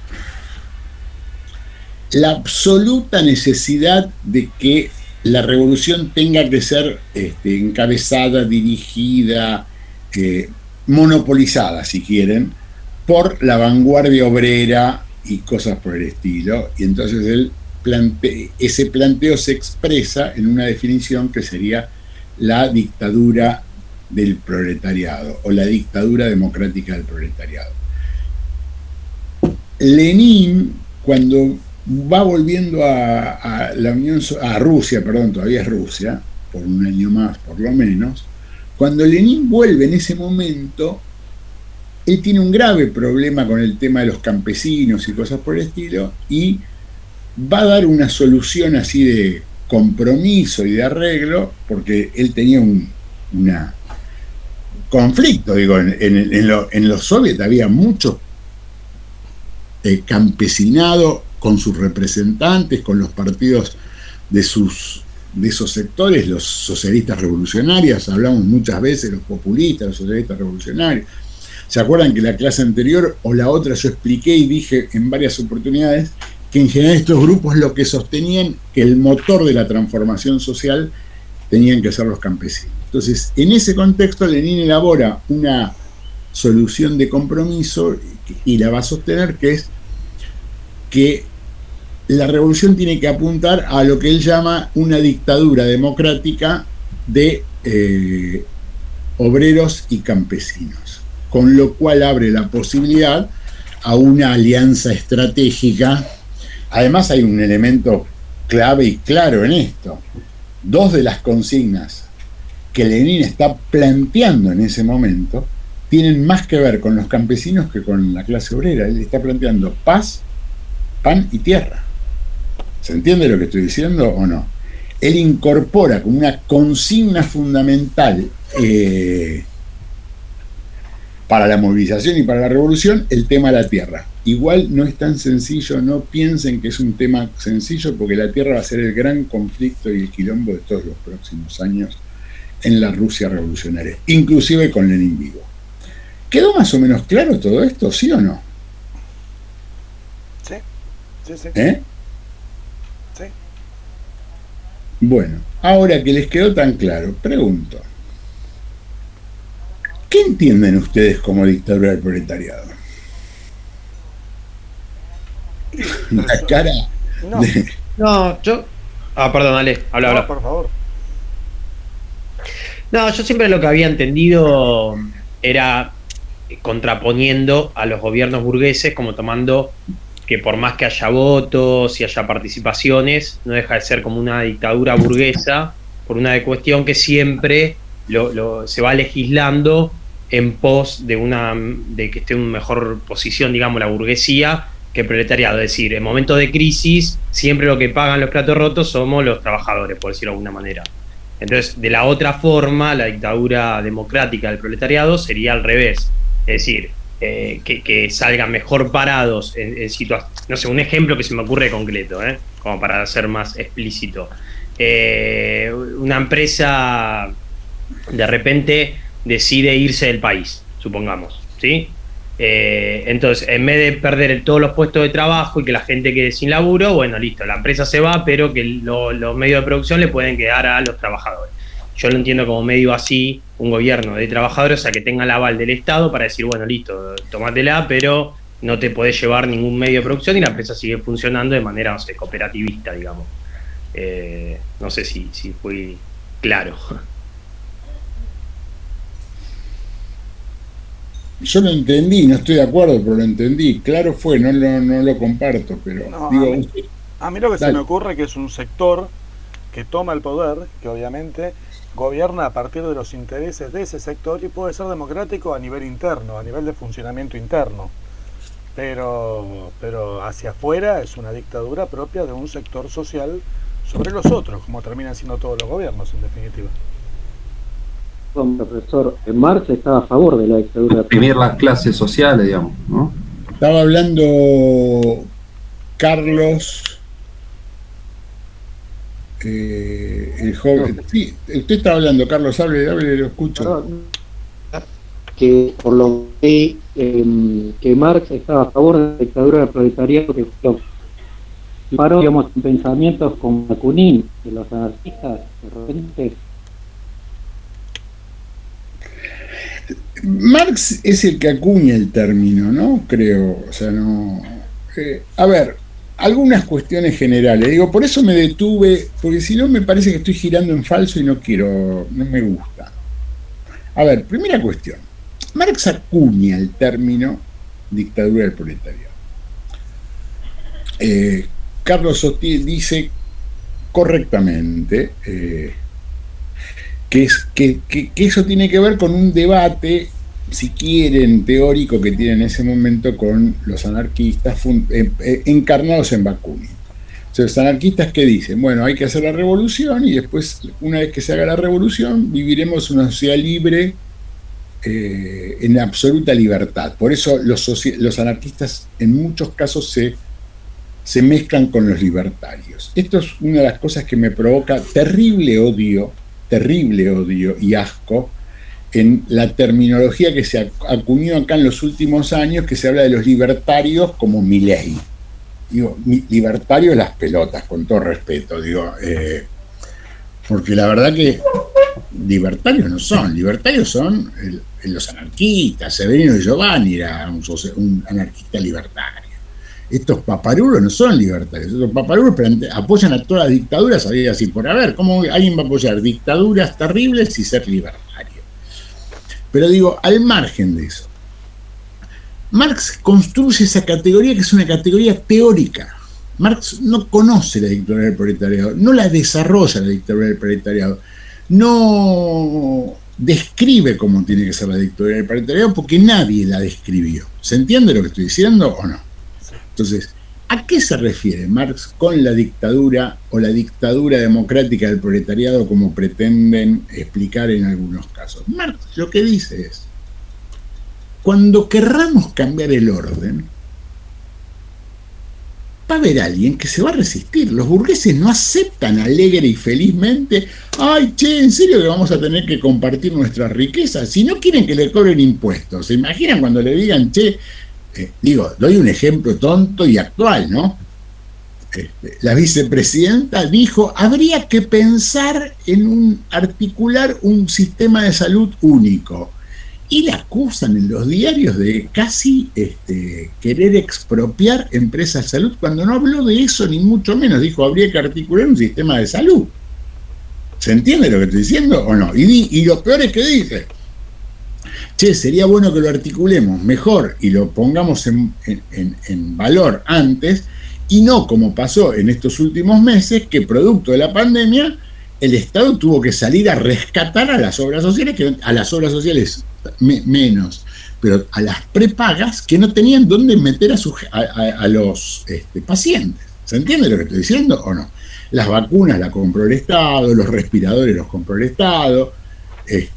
la absoluta necesidad de que la revolución tenga que ser encabezada, dirigida, monopolizada, si quieren, por la vanguardia obrera y cosas por el estilo. Y entonces ese planteo se expresa en una definición que sería la dictadura del proletariado o la dictadura democrática del proletariado. Lenin, cuando va volviendo a Rusia, todavía es Rusia, por un año más por lo menos, cuando Lenin vuelve en ese momento, él tiene un grave problema con el tema de los campesinos y cosas por el estilo, y va a dar una solución así de compromiso y de arreglo, porque él tenía un conflicto, digo, en los soviets había mucho campesinado con sus representantes, con los partidos de esos sectores, los socialistas revolucionarios, hablamos muchas veces, los populistas, los socialistas revolucionarios. ¿Se acuerdan que la clase anterior o la otra yo expliqué y dije en varias oportunidades que en general estos grupos lo que sostenían que el motor de la transformación social tenían que ser los campesinos? Entonces, en ese contexto, Lenin elabora una solución de compromiso y la va a sostener, que es que la revolución tiene que apuntar a lo que él llama una dictadura democrática de obreros y campesinos, con lo cual abre la posibilidad a una alianza estratégica. Además hay un elemento clave y claro en esto. Dos de las consignas que Lenin está planteando en ese momento tienen más que ver con los campesinos que con la clase obrera. Él está planteando paz, pan y tierra. ¿Se entiende lo que estoy diciendo o no? Él incorpora como una consigna fundamental para la movilización y para la revolución el tema de la tierra. Igual no es tan sencillo, no piensen que es un tema sencillo, porque la tierra va a ser el gran conflicto y el quilombo de todos los próximos años en la Rusia revolucionaria, inclusive con Lenin vivo. ¿Quedó más o menos claro todo esto, sí o no? Sí. Sí. Sí. Bueno, ahora que les quedó tan claro, pregunto, ¿Qué entienden ustedes como dictadura del proletariado? La cara No, de... No, yo. Perdón, Ale, habla, no, habla. por favor. No, yo siempre lo que había entendido era contraponiendo a los gobiernos burgueses, como tomando que por más que haya votos y haya participaciones, no deja de ser como una dictadura burguesa, por una cuestión que siempre se va legislando en pos de que esté en mejor posición, digamos, la burguesía que el proletariado. Es decir, en momentos de crisis, siempre lo que pagan los platos rotos somos los trabajadores, por decirlo de alguna manera. Entonces, de la otra forma, la dictadura democrática del proletariado sería al revés. Es decir, que salgan mejor parados en situaciones. No sé, un ejemplo que se me ocurre concreto, como para ser más explícito. Una empresa de repente decide irse del país, supongamos, ¿sí? Entonces, en vez de perder todos los puestos de trabajo y que la gente quede sin laburo, bueno, listo, la empresa se va, pero que los medios de producción le pueden quedar a los trabajadores. Yo lo entiendo como medio así, un gobierno de trabajadores, o sea, que tenga el aval del Estado para decir, bueno, listo, tómatela, pero no te podés llevar ningún medio de producción y la empresa sigue funcionando de manera, no sé, cooperativista, digamos. No sé si fui claro. Yo lo entendí, no estoy de acuerdo, pero lo entendí. Claro fue, no lo comparto, pero No, digo... a mí lo que Dale. se me ocurre es que es un sector que toma el poder, que obviamente gobierna a partir de los intereses de ese sector y puede ser democrático a nivel interno, a nivel de funcionamiento interno. Pero hacia afuera es una dictadura propia de un sector social sobre los otros, como terminan siendo todos los gobiernos, en definitiva. Profesor, Marx estaba a favor de la dictadura. Reprimir las clases sociales, digamos, ¿no? Estaba hablando Carlos, el joven. Sí, usted está hablando, Carlos, hable, lo escucho. Que por lo que Marx estaba a favor de la dictadura del proletariado, que paró, digamos, en pensamientos como Bakunin, de los anarquistas, de repente. Marx es el que acuña el término, ¿no? Creo, o sea, no... a ver, algunas cuestiones generales, digo, por eso me detuve, porque si no me parece que estoy girando en falso y no me gusta. A ver, primera cuestión, Marx acuña el término dictadura del proletariado. Carlos Sotier dice correctamente que eso tiene que ver con un debate, si quieren, teórico que tiene en ese momento con los anarquistas encarnados en Bakunin. O sea, los anarquistas que dicen, bueno, hay que hacer la revolución y después, una vez que se haga la revolución, viviremos una sociedad libre en absoluta libertad. Por eso los anarquistas en muchos casos se mezclan con los libertarios. Esto es una de las cosas que me provoca terrible odio y asco en la terminología que se acuñó acá en los últimos años, que se habla de los libertarios como Milei. Digo, libertarios las pelotas, con todo respeto, digo, porque la verdad que libertarios no son, libertarios son los anarquistas. Severino de Giovanni era un anarquista libertario. Estos paparulos no son libertarios, estos paparulos apoyan a todas las dictaduras, había así por haber. ¿Cómo alguien va a apoyar dictaduras terribles y ser libertario? Pero digo, al margen de eso, Marx construye esa categoría que es una categoría teórica. Marx no conoce la dictadura del proletariado, no la desarrolla la dictadura del proletariado, no describe cómo tiene que ser la dictadura del proletariado porque nadie la describió. ¿Se entiende lo que estoy diciendo o no? Entonces, ¿a qué se refiere Marx con la dictadura o la dictadura democrática del proletariado como pretenden explicar en algunos casos? Marx lo que dice es, cuando querramos cambiar el orden, va a haber alguien que se va a resistir. Los burgueses no aceptan alegre y felizmente, ay, che, ¿en serio que vamos a tener que compartir nuestras riquezas? Si no quieren que le cobren impuestos, ¿se imaginan cuando le digan, che, doy un ejemplo tonto y actual, ¿no? La vicepresidenta dijo, habría que pensar en articular un sistema de salud único. y la acusan en los diarios de casi querer expropiar empresas de salud, cuando no habló de eso ni mucho menos. Dijo, habría que articular un sistema de salud. ¿Se entiende lo que estoy diciendo o no? Y lo peor es que dice, che, sería bueno que lo articulemos mejor y lo pongamos en valor antes, y no como pasó en estos últimos meses, que producto de la pandemia el Estado tuvo que salir a rescatar a las obras sociales, menos, pero a las prepagas que no tenían dónde meter a los pacientes. ¿Se entiende lo que estoy diciendo o no? Las vacunas las compró el Estado, los respiradores los compró el Estado,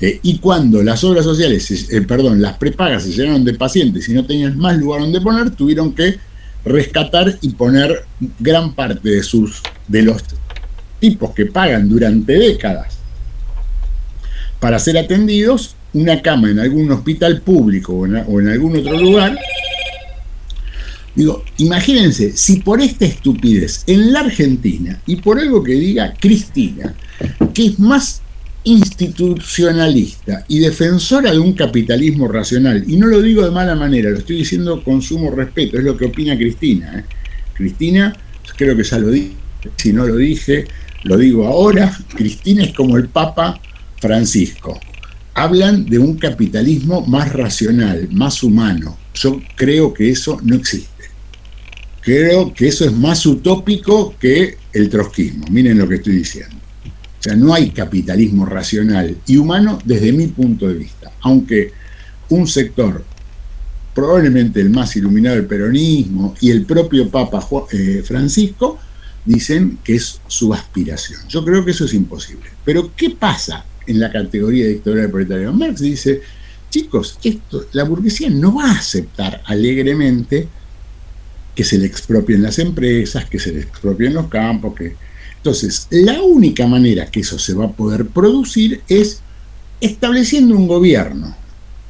y cuando las obras sociales, las prepagas se llenaron de pacientes y no tenían más lugar donde poner, tuvieron que rescatar y poner gran parte de los tipos que pagan durante décadas para ser atendidos, una cama en algún hospital público o en algún otro lugar. Digo, imagínense, si por esta estupidez en la Argentina, y por algo que diga Cristina, que es más institucionalista y defensora de un capitalismo racional, y no lo digo de mala manera, lo estoy diciendo con sumo respeto, es lo que opina Cristina. Cristina, creo que ya lo dije, si no lo dije, lo digo ahora, Cristina es como el Papa Francisco. Hablan de un capitalismo más racional, más humano. Yo creo que eso no existe. Creo que eso es más utópico que el trotskismo. Miren lo que estoy diciendo. O sea, no hay capitalismo racional y humano desde mi punto de vista. Aunque un sector, probablemente el más iluminado del peronismo, y el propio Papa Francisco, dicen que es su aspiración. Yo creo que eso es imposible. Pero ¿qué pasa en la categoría de dictadura del proletariado? Marx dice, chicos, la burguesía no va a aceptar alegremente que se le expropien las empresas, que se le expropien los campos. Entonces, la única manera que eso se va a poder producir es estableciendo un gobierno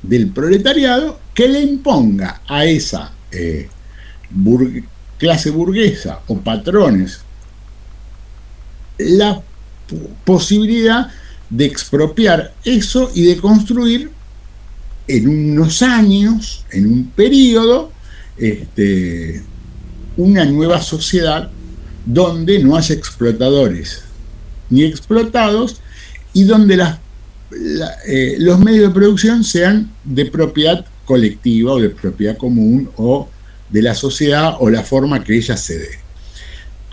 del proletariado que le imponga a esa clase burguesa o patrones la posibilidad de expropiar eso y de construir en unos años, en un periodo, una nueva sociedad donde no haya explotadores ni explotados y donde los medios de producción sean de propiedad colectiva o de propiedad común o de la sociedad o la forma que ella se dé.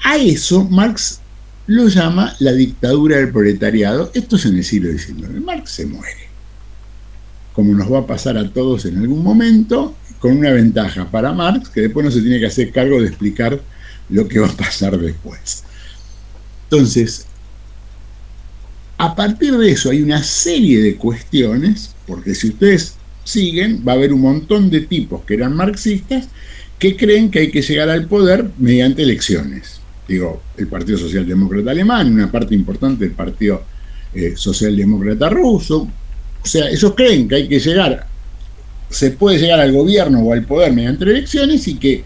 A eso Marx lo llama la dictadura del proletariado. Esto es en el siglo XIX. Marx se muere, como nos va a pasar a todos en algún momento, con una ventaja para Marx, que después no se tiene que hacer cargo de explicar lo que va a pasar después. Entonces, a partir de eso hay una serie de cuestiones, porque si ustedes siguen, va a haber un montón de tipos que eran marxistas que creen que hay que llegar al poder mediante elecciones. Digo, el Partido Socialdemócrata Alemán, una parte importante del Partido Socialdemócrata Ruso. O sea, ellos creen que hay que se puede llegar al gobierno o al poder mediante elecciones, y que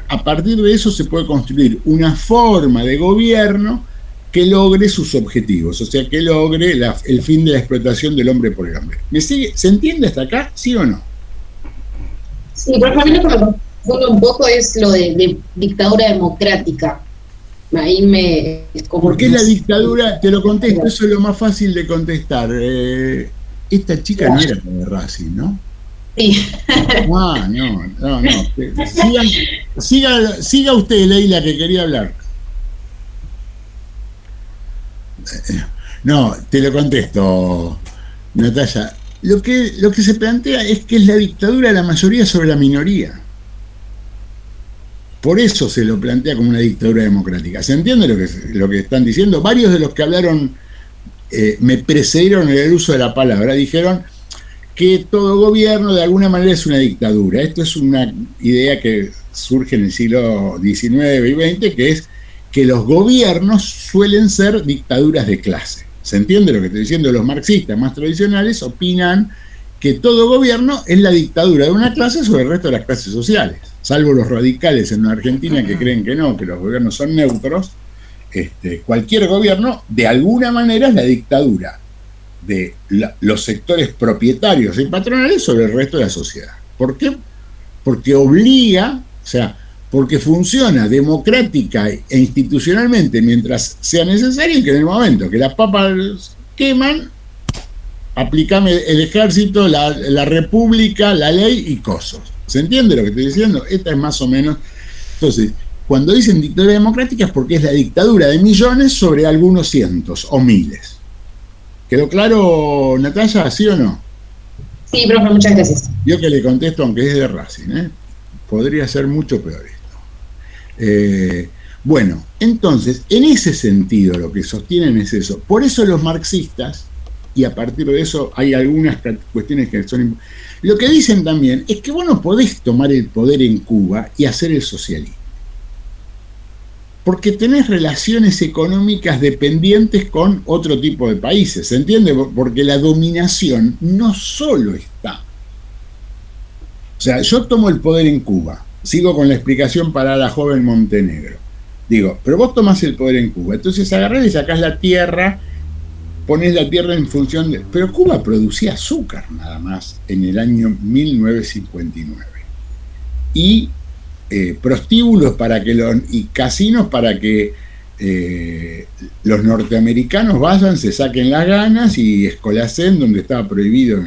a partir de eso se puede construir una forma de gobierno que logre sus objetivos, o sea, que logre el fin de la explotación del hombre por el hombre. ¿Se entiende hasta acá? ¿Sí o no? Sí, pero para mí lo que me confunde un poco es lo de dictadura democrática. Ahí porque es la dictadura, te lo contesto, eso es lo más fácil de contestar. Esta chica no era de Racing, ¿no? Sí. No. Siga usted, Leila, que quería hablar. No, te lo contesto, Natalia. Lo que se plantea es que es la dictadura de la mayoría sobre la minoría. Por eso se lo plantea como una dictadura democrática. ¿Se entiende lo que están diciendo? Varios de los que hablaron me precedieron en el uso de la palabra, dijeron que todo gobierno de alguna manera es una dictadura. Esto es una idea que surge en el siglo XIX y XX, que es que los gobiernos suelen ser dictaduras de clase. ¿Se entiende lo que estoy diciendo? Los marxistas más tradicionales opinan que todo gobierno es la dictadura de una clase sobre el resto de las clases sociales, salvo los radicales en la Argentina que creen que no, que los gobiernos son neutros. Cualquier gobierno de alguna manera es la dictadura de los sectores propietarios y patronales sobre el resto de la sociedad. ¿Por qué? Porque obliga, o sea, porque funciona democrática e institucionalmente mientras sea necesario, y que en el momento que las papas queman, aplicame el ejército, la república, la ley y cosas. ¿Se entiende lo que estoy diciendo? Esta es más o menos. Entonces, cuando dicen dictadura democrática es porque es la dictadura de millones sobre algunos cientos o miles. ¿Quedó claro, Natalia? ¿Sí o no? Sí, profe, muchas gracias. Yo que le contesto, aunque es de Racing, podría ser mucho peor esto. Bueno, entonces, en ese sentido lo que sostienen es eso. Por eso los marxistas, y a partir de eso hay algunas cuestiones que son... Lo que dicen también es que vos no podés tomar el poder en Cuba y hacer el socialismo. Porque tenés relaciones económicas dependientes con otro tipo de países, ¿se entiende? Porque la dominación no solo está. O sea, yo tomo el poder en Cuba, sigo con la explicación para la joven Montenegro. Digo, pero vos tomás el poder en Cuba, entonces agarrás y sacás la tierra, ponés la tierra en función de... Pero Cuba producía azúcar nada más en el año 1959. Y prostíbulos para que y casinos para que los norteamericanos vayan, se saquen las ganas y escolacen donde estaba prohibido,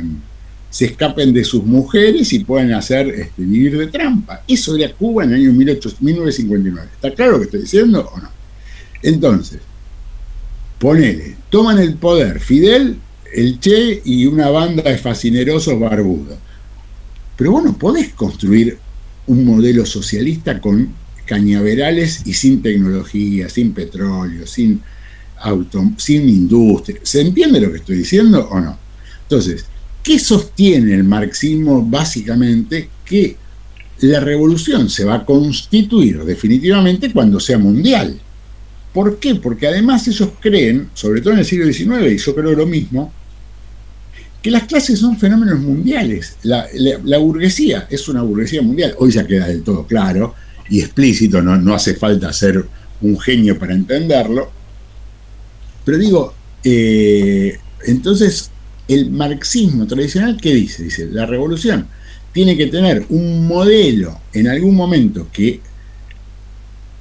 se escapen de sus mujeres y puedan hacer vivir de trampa. Eso era Cuba en el año 1959. ¿Está claro lo que estoy diciendo o no? Entonces, ponele, toman el poder Fidel, el Che y una banda de fascinerosos barbudos. Pero vos no podés construir un modelo socialista con cañaverales y sin tecnología, sin petróleo, sin industria. ¿Se entiende lo que estoy diciendo o no? Entonces, ¿qué sostiene el marxismo? Básicamente que la revolución se va a constituir definitivamente cuando sea mundial. ¿Por qué? Porque además ellos creen, sobre todo en el siglo XIX, y yo creo lo mismo, que las clases son fenómenos mundiales. La burguesía es una burguesía mundial. Hoy ya queda del todo claro y explícito, no hace falta ser un genio para entenderlo. Pero digo, entonces, el marxismo tradicional, ¿qué dice? Dice, la revolución tiene que tener un modelo en algún momento que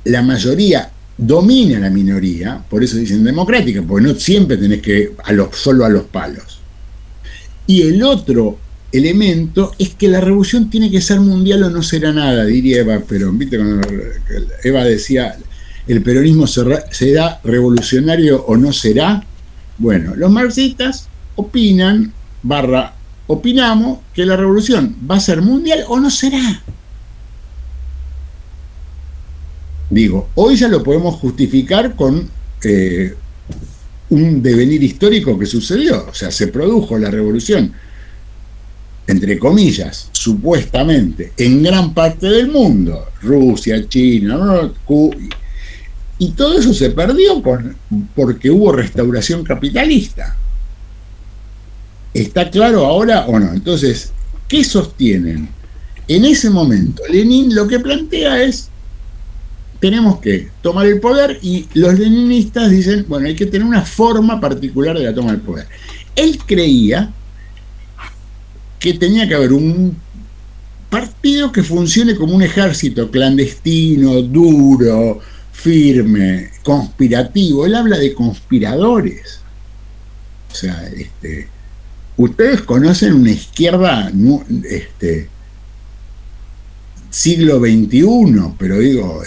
la mayoría domine a la minoría, por eso dicen democrática, porque no siempre tenés que solo a los palos. Y el otro elemento es que la revolución tiene que ser mundial o no será nada, diría Eva Perón. ¿Viste cuando Eva decía, el peronismo será revolucionario o no será? Bueno, los marxistas opinamos que la revolución va a ser mundial o no será. Digo, hoy ya lo podemos justificar con un devenir histórico que sucedió. O sea, se produjo la revolución, entre comillas, supuestamente, en gran parte del mundo, Rusia, China, y todo eso se perdió porque hubo restauración capitalista. ¿Está claro ahora o no? Entonces, ¿qué sostienen? En ese momento, Lenin lo que plantea es, tenemos que tomar el poder, y los leninistas dicen, bueno, hay que tener una forma particular de la toma del poder. Él creía que tenía que haber un partido que funcione como un ejército clandestino, duro, firme, conspirativo. Él habla de conspiradores. O sea, ustedes conocen una izquierda siglo XXI, pero digo,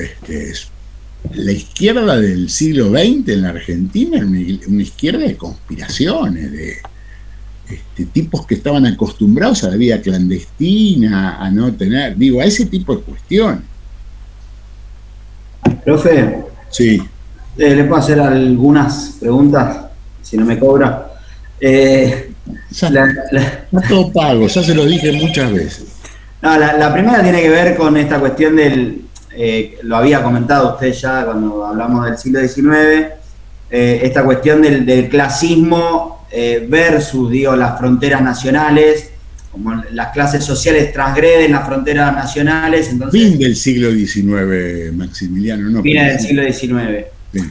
la izquierda del siglo XX en la Argentina era una izquierda de conspiraciones, de tipos que estaban acostumbrados a la vida clandestina, a no tener, digo, a ese tipo de cuestiones. Profe, sí. ¿Le puedo hacer algunas preguntas, si no me cobra? Está todo pago, ya se lo dije muchas veces. No, la primera tiene que ver con esta cuestión lo había comentado usted ya cuando hablamos del siglo XIX, esta cuestión del clasismo versus, las fronteras nacionales, como las clases sociales transgreden las fronteras nacionales. Entonces, fin del siglo XIX, Maximiliano, ¿no? Fin del siglo XIX. Sí.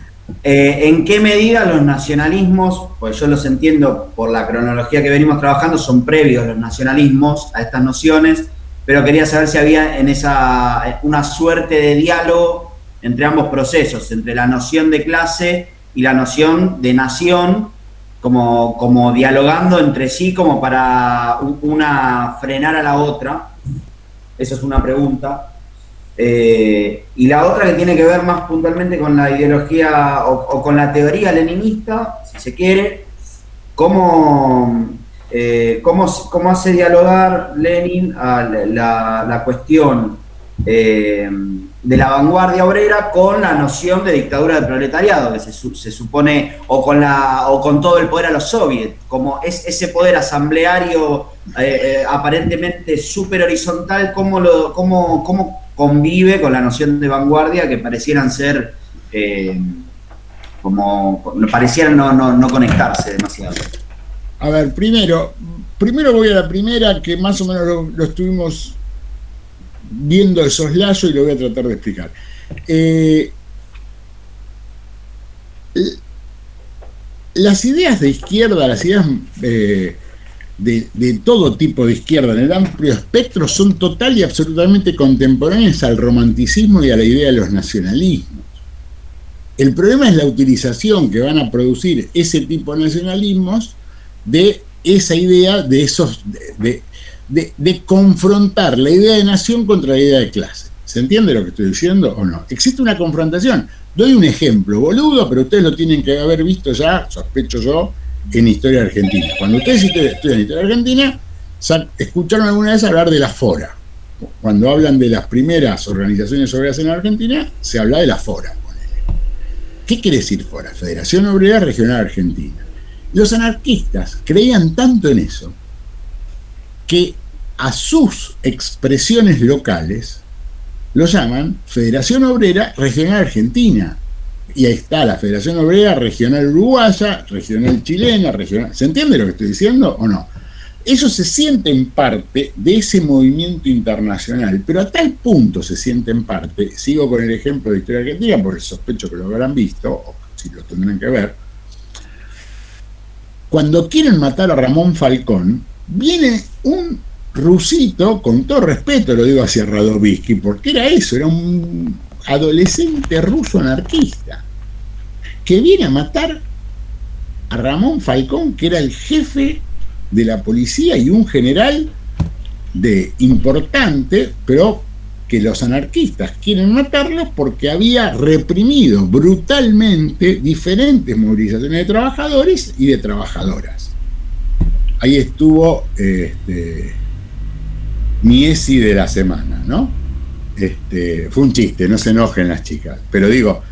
¿En qué medida los nacionalismos, pues yo los entiendo por la cronología que venimos trabajando, son previos los nacionalismos a estas nociones, pero quería saber si había en esa una suerte de diálogo entre ambos procesos, entre la noción de clase y la noción de nación, como dialogando entre sí, como para una frenar a la otra. Esa es una pregunta. Y la otra que tiene que ver más puntualmente con la ideología o con la teoría leninista, si se quiere, cómo hace dialogar Lenin a la cuestión de la vanguardia obrera con la noción de dictadura del proletariado, que se supone, o con todo el poder a los soviets, como es ese poder asambleario aparentemente súper horizontal, cómo convive con la noción de vanguardia, que parecieran ser parecieran no conectarse demasiado. A ver, primero voy a la primera, que más o menos lo estuvimos viendo de soslayo y lo voy a tratar de explicar. Las ideas de izquierda, las ideas de todo tipo de izquierda en el amplio espectro son total y absolutamente contemporáneas al romanticismo y a la idea de los nacionalismos. El problema es la utilización que van a producir ese tipo de nacionalismos de esa idea, de confrontar la idea de nación contra la idea de clase. ¿Se entiende lo que estoy diciendo o no? Existe una confrontación. Doy un ejemplo boludo, pero ustedes lo tienen que haber visto ya, sospecho yo, en historia argentina. Cuando ustedes estudian historia argentina, escucharon alguna vez hablar de la FORA. Cuando hablan de las primeras organizaciones obreras en Argentina, se habla de la FORA. ¿Qué quiere decir FORA? Federación Obrera Regional Argentina. Los anarquistas creían tanto en eso que a sus expresiones locales lo llaman Federación Obrera Regional Argentina. Y ahí está la Federación Obrera Regional Uruguaya, Regional Chilena, Regional... ¿Se entiende lo que estoy diciendo o no? Ellos se sienten parte de ese movimiento internacional, pero a tal punto se sienten parte, sigo con el ejemplo de historia argentina, porque sospecho que lo habrán visto, o si lo tendrán que ver, cuando quieren matar a Ramón Falcón, viene un rusito, con todo respeto lo digo hacia Radovisky, porque era eso, era un adolescente ruso anarquista, que viene a matar a Ramón Falcón, que era el jefe de la policía y un general importante, pero que los anarquistas quieren matarlo porque había reprimido brutalmente diferentes movilizaciones de trabajadores y de trabajadoras. Ahí estuvo mi ESI de la semana, ¿no? Fue un chiste, no se enojen las chicas, pero digo,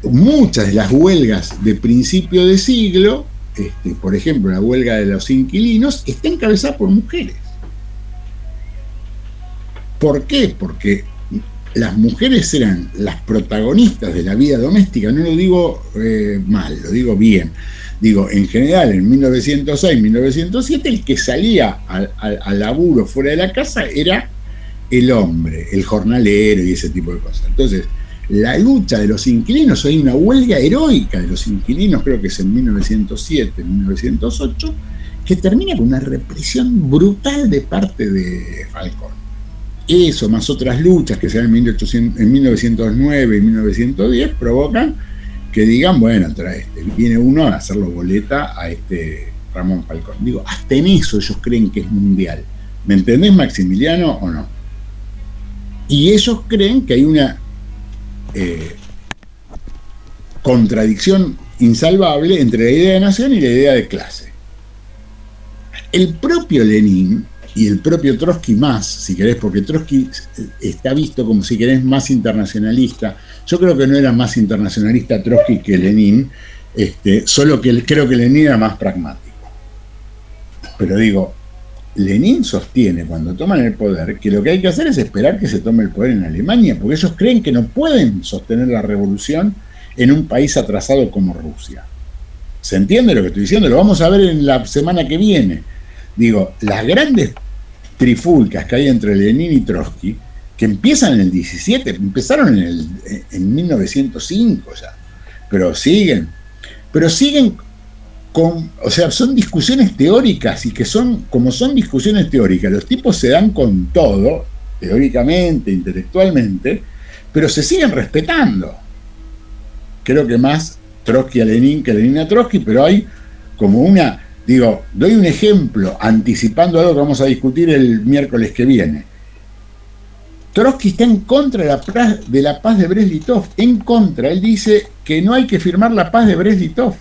muchas de las huelgas de principio de siglo, por ejemplo, la huelga de los inquilinos, está encabezada por mujeres. ¿Por qué? Porque las mujeres eran las protagonistas de la vida doméstica, no lo digo mal, lo digo bien. Digo, en general, en 1906, 1907, el que salía al laburo fuera de la casa era el hombre, el jornalero y ese tipo de cosas. Entonces, la lucha de los inquilinos, hay una huelga heroica de los inquilinos, creo que es en 1907, 1908, que termina con una represión brutal de parte de Falcón. Eso, más otras luchas que se dan en 1909 y 1910, provocan que digan, bueno, viene uno a hacerlo boleta a Ramón Falcón. Digo, hasta en eso ellos creen que es mundial. ¿Me entendés, Maximiliano, o no? Y ellos creen que hay una contradicción insalvable entre la idea de nación y la idea de clase. El propio Lenin y el propio Trotsky más, si querés, porque Trotsky está visto como, si querés, más internacionalista. Yo creo que no era más internacionalista Trotsky que Lenin, solo que creo que Lenin era más pragmático. Pero digo, Lenin sostiene cuando toman el poder que lo que hay que hacer es esperar que se tome el poder en Alemania, porque ellos creen que no pueden sostener la revolución en un país atrasado como Rusia. ¿Se entiende lo que estoy diciendo? Lo vamos a ver en la semana que viene. Digo, las grandes trifulcas que hay entre Lenin y Trotsky, que empiezan en el 17, empezaron en 1905 ya. pero siguen con, o sea, son discusiones teóricas y que son, como son discusiones teóricas, los tipos se dan con todo, teóricamente, intelectualmente, pero se siguen respetando. Creo que más Trotsky a Lenin que Lenin a Trotsky, pero hay como una, digo, doy un ejemplo, anticipando algo que vamos a discutir el miércoles que viene. Trotsky está en contra de la paz de Brest-Litov, en contra, él dice que no hay que firmar la paz de Brest-Litov.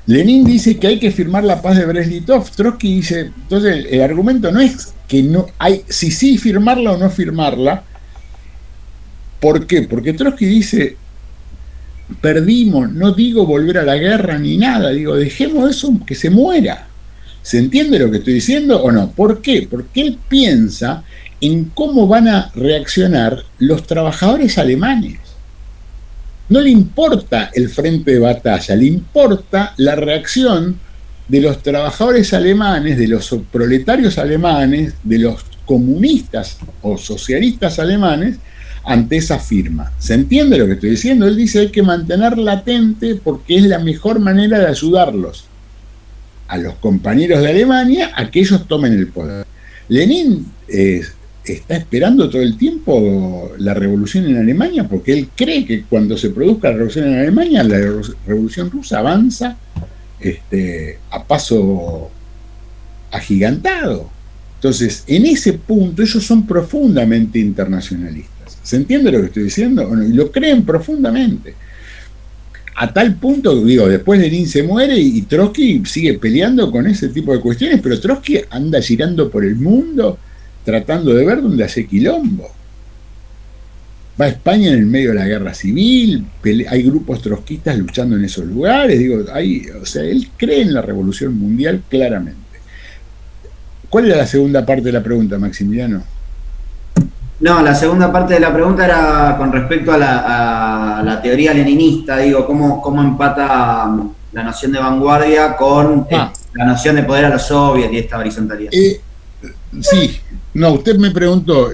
Lenin dice que hay que firmar la paz de Brest-Litov. Trotsky dice, entonces el argumento no es que no hay, si sí firmarla o no firmarla. ¿Por qué? Porque Trotsky dice, perdimos, no digo volver a la guerra ni nada, digo, dejemos eso que se muera. ¿Se entiende lo que estoy diciendo o no? ¿Por qué? Porque él piensa en cómo van a reaccionar los trabajadores alemanes. No le importa el frente de batalla, le importa la reacción de los trabajadores alemanes, de los proletarios alemanes, de los comunistas o socialistas alemanes ante esa firma. ¿Se entiende lo que estoy diciendo? Él dice que hay que mantener latente porque es la mejor manera de ayudarlos a los compañeros de Alemania a que ellos tomen el poder. Lenin está esperando todo el tiempo la revolución en Alemania porque él cree que cuando se produzca la revolución en Alemania, la revolución rusa avanza a paso agigantado. Entonces, en ese punto ellos son profundamente internacionalistas. ¿Se entiende lo que estoy diciendo? Y lo creen profundamente. A tal punto, digo, después Lenin se muere y Trotsky sigue peleando con ese tipo de cuestiones, pero Trotsky anda girando por el mundo tratando de ver dónde hace quilombo. Va a España en el medio de la guerra civil, hay grupos trotskistas luchando en esos lugares, digo, o sea, él cree en la revolución mundial claramente. ¿Cuál era la segunda parte de la pregunta, Maximiliano? No, la segunda parte de la pregunta era con respecto a la teoría leninista, digo, cómo empata la noción de vanguardia con la noción de poder a los soviets y esta horizontalidad. Sí, no, usted me preguntó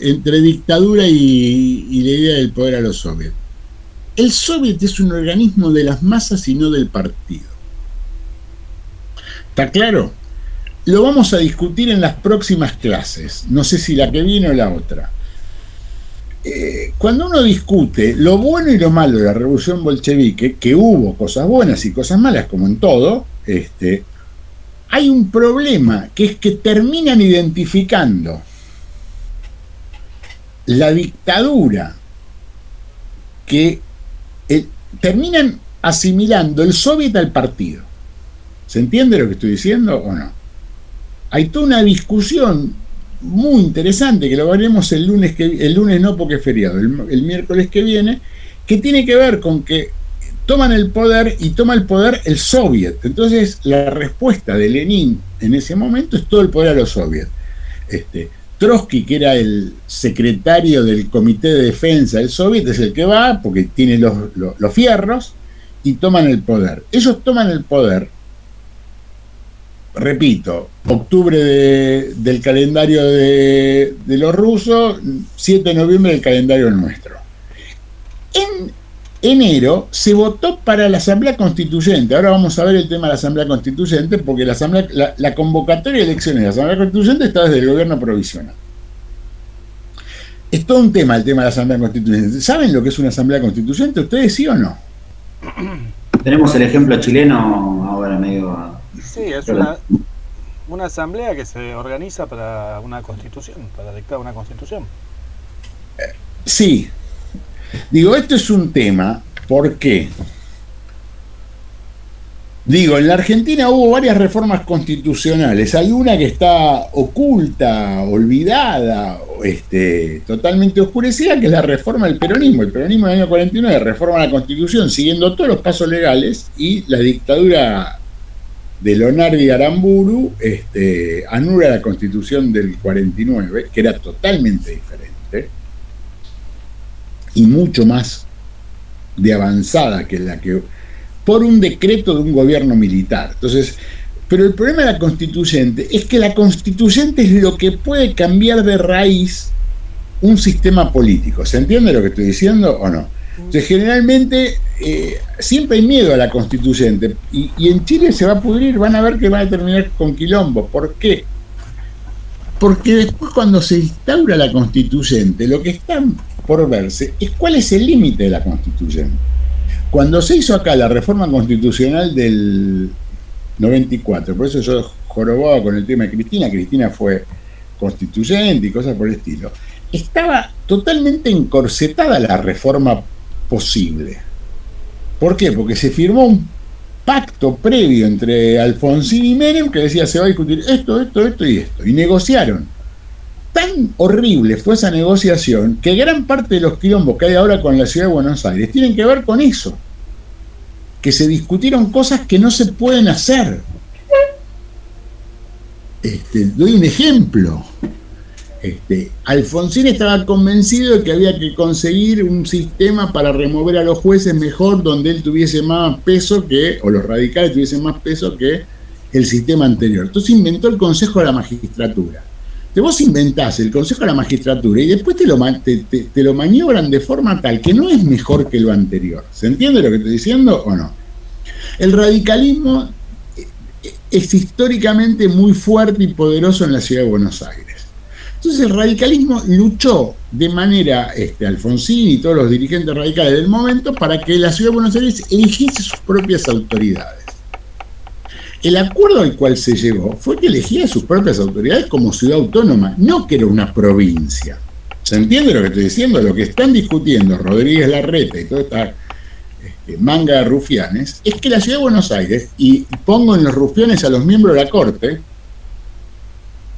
entre dictadura y la idea del poder a los soviets. El soviet es un organismo de las masas y no del partido. ¿Está claro? Lo vamos a discutir en las próximas clases, no sé si la que viene o la otra. Cuando uno discute lo bueno y lo malo de la revolución bolchevique, que hubo cosas buenas y cosas malas como en todo, hay un problema, que es que terminan identificando la dictadura, que terminan asimilando el soviet al partido. ¿Se entiende lo que estoy diciendo o no? Hay toda una discusión muy interesante que lo veremos el lunes no porque es feriado, el miércoles que viene, que tiene que ver con que toman el poder y toma el poder el soviet. Entonces la respuesta de Lenin en ese momento es todo el poder a los soviets. Trotsky, que era el secretario del comité de defensa del soviet, es el que va porque tiene los fierros y toman el poder. Ellos toman el poder, repito, octubre del calendario de los rusos, 7 de noviembre del calendario nuestro. En enero se votó para la Asamblea Constituyente. Ahora vamos a ver el tema de la Asamblea Constituyente, porque la convocatoria de elecciones de la Asamblea Constituyente está desde el gobierno provisional. Es todo un tema el tema de la Asamblea Constituyente. ¿Saben lo que es una Asamblea Constituyente? ¿Ustedes sí o no? Tenemos el ejemplo chileno ahora medio... Sí, es una asamblea que se organiza para una constitución, para dictar una constitución. Sí. Digo, esto es un tema, ¿por qué? Digo, en la Argentina hubo varias reformas constitucionales. Hay una que está oculta, olvidada, totalmente oscurecida, que es la reforma del peronismo. El peronismo del año 49 reforma la Constitución siguiendo todos los pasos legales, y la dictadura de Leonardo y Aramburu anula la Constitución del 49, que era totalmente diferente y mucho más de avanzada que la que, por un decreto de un gobierno militar. Entonces, pero el problema de la constituyente es que la constituyente es lo que puede cambiar de raíz un sistema político. ¿Se entiende lo que estoy diciendo o no? Entonces, generalmente, siempre hay miedo a la constituyente. Y en Chile se va a pudrir, van a ver que va a terminar con quilombo. ¿Por qué? Porque después, cuando se instaura la constituyente, lo que está por verse es cuál es el límite de la constituyente. Cuando se hizo acá la reforma constitucional del 94, por eso yo jorobaba con el tema de Cristina. Cristina fue constituyente y cosas por el estilo. Estaba totalmente encorsetada la reforma posible. ¿Por qué? Porque se firmó un pacto previo entre Alfonsín y Menem que decía se va a discutir esto y esto. Y negociaron. Tan horrible fue esa negociación que gran parte de los quilombos que hay ahora con la ciudad de Buenos Aires tienen que ver con eso. Que se discutieron cosas que no se pueden hacer. Doy un ejemplo. Alfonsín estaba convencido de que había que conseguir un sistema para remover a los jueces mejor, donde él tuviese más peso o los radicales tuviesen más peso que el sistema anterior. Entonces inventó el Consejo de la Magistratura. Entonces vos inventás el Consejo de la Magistratura y después te lo maniobran de forma tal que no es mejor que lo anterior. ¿Se entiende lo que estoy diciendo o no? El radicalismo es históricamente muy fuerte y poderoso en la ciudad de Buenos Aires. Entonces el radicalismo luchó de manera, Alfonsín y todos los dirigentes radicales del momento, para que la ciudad de Buenos Aires eligiese sus propias autoridades. El acuerdo al cual se llegó fue que elegía sus propias autoridades como ciudad autónoma, no que era una provincia. ¿Se entiende lo que estoy diciendo? Lo que están discutiendo Rodríguez Larreta y toda esta manga de rufianes es que la ciudad de Buenos Aires, y pongo en los rufianes a los miembros de la Corte,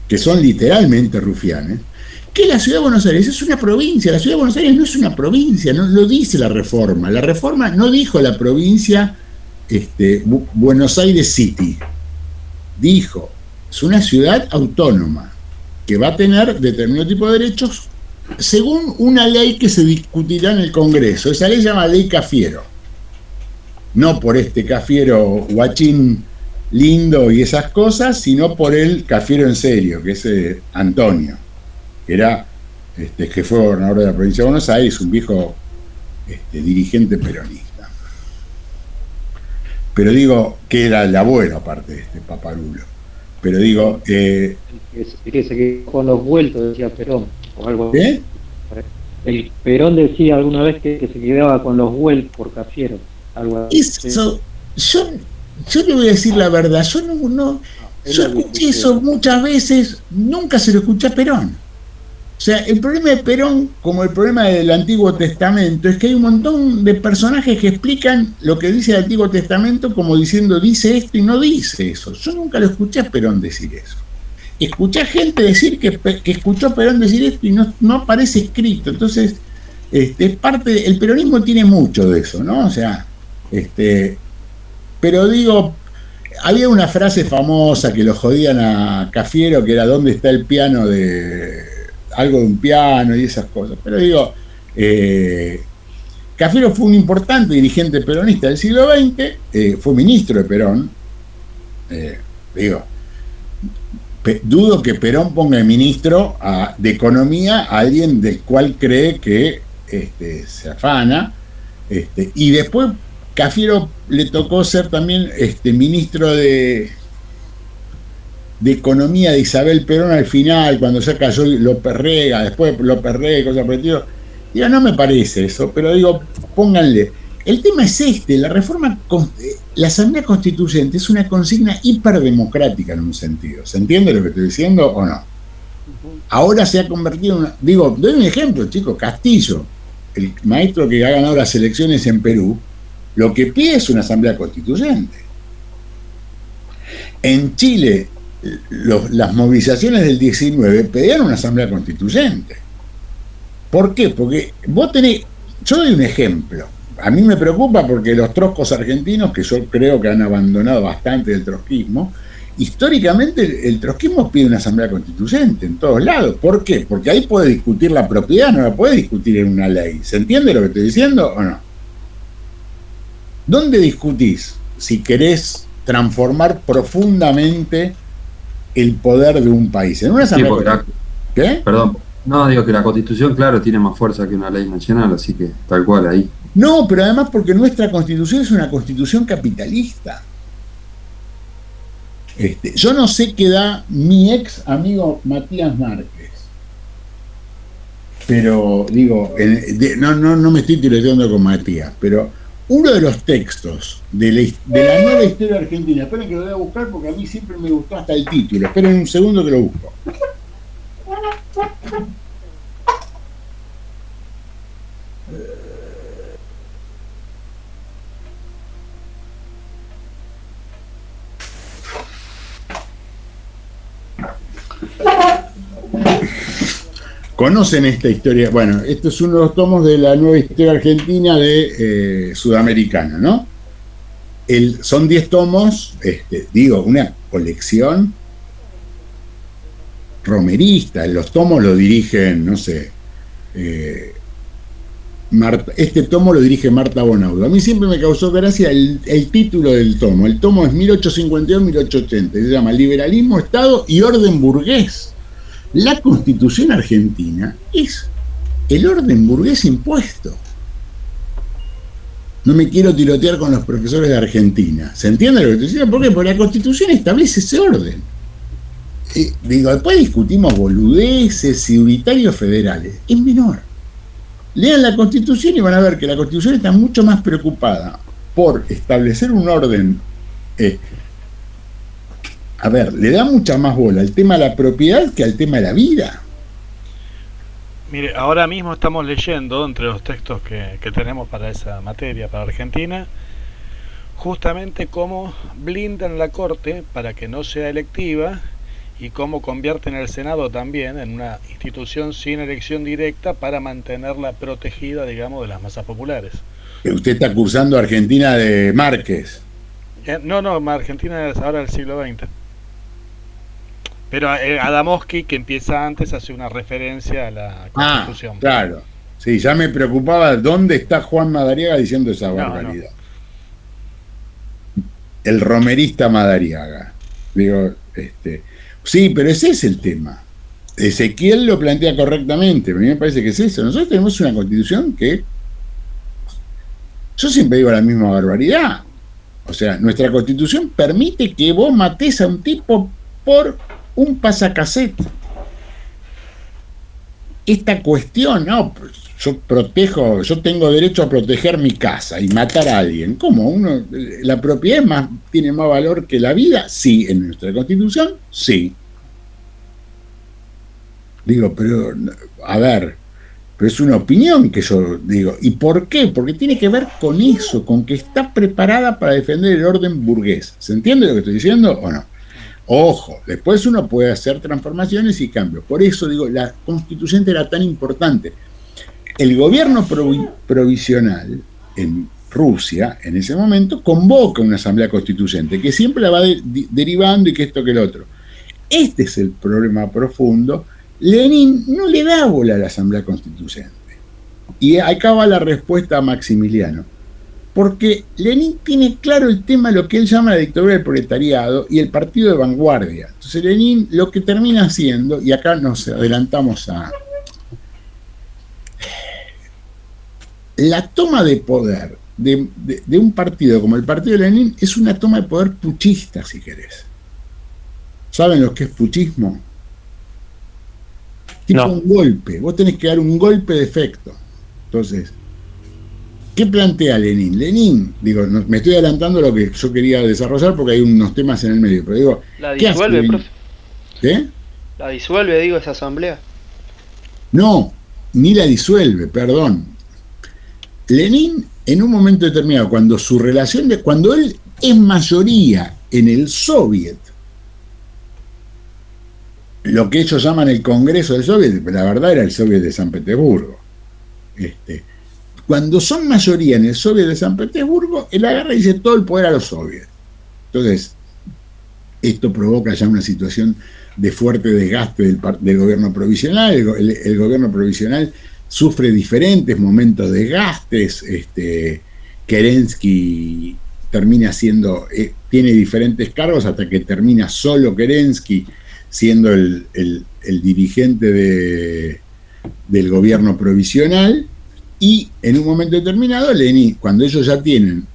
que son literalmente rufianes, que la ciudad de Buenos Aires es una provincia. La ciudad de Buenos Aires no es una provincia, no lo dice la reforma. La reforma no dijo la provincia Buenos Aires City. Dijo, es una ciudad autónoma que va a tener determinado tipo de derechos según una ley que se discutirá en el Congreso. Esa ley se llama Ley Cafiero. No por Cafiero guachín lindo y esas cosas, sino por el Cafiero en serio, que es Antonio, que era que fue gobernador de la provincia de Buenos Aires, un viejo dirigente peronista. Pero digo, que era el abuelo aparte de paparulo. Pero digo, que se quedó con los vueltos, decía Perón, o algo. ¿Qué? El Perón decía alguna vez que se quedaba con los vueltos por Cafiero, algo así. Eso, yo le voy a decir la verdad, yo escuché eso muchas veces, nunca se lo escuché a Perón. O sea, el problema de Perón, como el problema del Antiguo Testamento, es que hay un montón de personajes que explican lo que dice el Antiguo Testamento como diciendo dice esto y no dice eso. Yo nunca lo escuché a Perón decir eso. Escuché a gente decir que escuchó a Perón decir esto y no aparece escrito. Entonces, es parte el peronismo tiene mucho de eso, ¿no? O sea, pero digo, había una frase famosa que lo jodían a Cafiero, que era ¿dónde está el piano algo de un piano y esas cosas? Pero digo, Cafiero fue un importante dirigente peronista del siglo XX, fue ministro de Perón. Dudo que Perón ponga de ministro de Economía a alguien del cual cree que se afana, y después Cafiero le tocó ser también ministro de Economía de Isabel Perón al final, cuando ya cayó López Rega, después López Rega y cosas por el estilo. Digo, no me parece eso, pero digo, pónganle. El tema es la reforma, la Asamblea Constituyente es una consigna hiperdemocrática en un sentido. ¿Se entiende lo que estoy diciendo o no? Ahora se ha convertido en digo, doy un ejemplo, chicos, Castillo, el maestro que ha ganado las elecciones en Perú, lo que pide es una Asamblea Constituyente. En Chile, las movilizaciones del 19 pedían una Asamblea Constituyente. ¿Por qué? Porque yo doy un ejemplo. A mí me preocupa porque los trotskos argentinos, que yo creo que han abandonado bastante del trotskismo, históricamente el trotskismo pide una Asamblea Constituyente en todos lados. ¿Por qué? Porque ahí puede discutir la propiedad, no la puede discutir en una ley. ¿Se entiende lo que estoy diciendo o no? ¿Dónde discutís si querés transformar profundamente el poder de un país? En una Asamblea. ¿Qué? Perdón. No, digo que la Constitución, claro, tiene más fuerza que una ley nacional, así que tal cual ahí. No, pero además porque nuestra constitución es una constitución capitalista. Yo no sé qué da mi ex amigo Matías Márquez, pero digo, no me estoy tiroteando con Matías, pero uno de los textos de la nueva historia argentina, esperen que lo voy a buscar porque a mí siempre me gustó hasta el título, esperen un segundo que lo busco. ¿Conocen esta historia? Bueno, esto es uno de los tomos de la nueva historia argentina de Sudamericana, ¿no? Son 10 tomos, una colección romerista. Los tomos lo dirigen, no sé, este tomo lo dirige Marta Bonaudo. A mí siempre me causó gracia el título del tomo. El tomo es 1852-1880, se llama Liberalismo, Estado y Orden Burgués. La Constitución argentina es el orden burgués impuesto. No me quiero tirotear con los profesores de Argentina. ¿Se entiende lo que estoy diciendo? ¿Por qué? Porque la Constitución establece ese orden. Después discutimos boludeces y unitarios federales. Es menor. Lean la Constitución y van a ver que la Constitución está mucho más preocupada por establecer un orden. Le da mucha más bola al tema de la propiedad que al tema de la vida. Mire, ahora mismo estamos leyendo, entre los textos que tenemos para esa materia, para Argentina, justamente cómo blindan la Corte para que no sea electiva y cómo convierten el Senado también en una institución sin elección directa para mantenerla protegida, digamos, de las masas populares. Usted está acusando a Argentina de Márquez. No, Argentina es ahora del siglo XX. Pero Adamowski, que empieza antes, hace una referencia a la Constitución. Claro. Sí, ya me preocupaba dónde está Juan Madariaga diciendo esa barbaridad. No. El romerista Madariaga. Sí, pero ese es el tema. Ezequiel lo plantea correctamente. A mí me parece que es eso. Nosotros tenemos una Constitución que... Yo siempre digo la misma barbaridad. O sea, nuestra Constitución permite que vos matés a un tipo por un pasacassette. Esta cuestión, no, yo tengo derecho a proteger mi casa y matar a alguien. ¿Cómo? La propiedad tiene más valor que la vida. Sí, en nuestra Constitución, sí. Pero es una opinión que yo digo. ¿Y por qué? Porque tiene que ver con eso, con que está preparada para defender el orden burgués. ¿Se entiende lo que estoy diciendo o no? Ojo, después uno puede hacer transformaciones y cambios. Por eso digo, la constituyente era tan importante. El gobierno provisional en Rusia, en ese momento, convoca una asamblea constituyente, que siempre la va derivando y que esto que el otro. Este es el problema profundo. Lenin no le da bola a la asamblea constituyente. Y acá va la respuesta a Maximiliano. Porque Lenin tiene claro el tema, lo que él llama la dictadura del proletariado y el partido de vanguardia. Entonces Lenin lo que termina haciendo, y acá nos adelantamos a... La toma de poder de un partido como el partido de Lenin es una toma de poder puchista, si querés. ¿Saben lo que es puchismo? Tipo un golpe. Vos tenés que dar un golpe de efecto. Entonces... ¿qué plantea Lenin? Lenin, me estoy adelantando a lo que yo quería desarrollar porque hay unos temas en el medio, pero digo... ¿La disuelve, profe? ¿Qué? ¿La disuelve, esa asamblea? No, ni la disuelve, perdón. Lenin, en un momento determinado, cuando él es mayoría en el Soviet, lo que ellos llaman el Congreso del Soviet, la verdad era el Soviet de San Petersburgo, cuando son mayoría en el Soviet de San Petersburgo, él agarra y dice todo el poder a los soviets. Entonces, esto provoca ya una situación de fuerte desgaste del gobierno provisional. El gobierno provisional sufre diferentes momentos de desgastes. Kerensky termina tiene diferentes cargos hasta que termina solo Kerensky siendo el dirigente del gobierno provisional. Y en un momento determinado, Lenin, cuando ellos ya tienen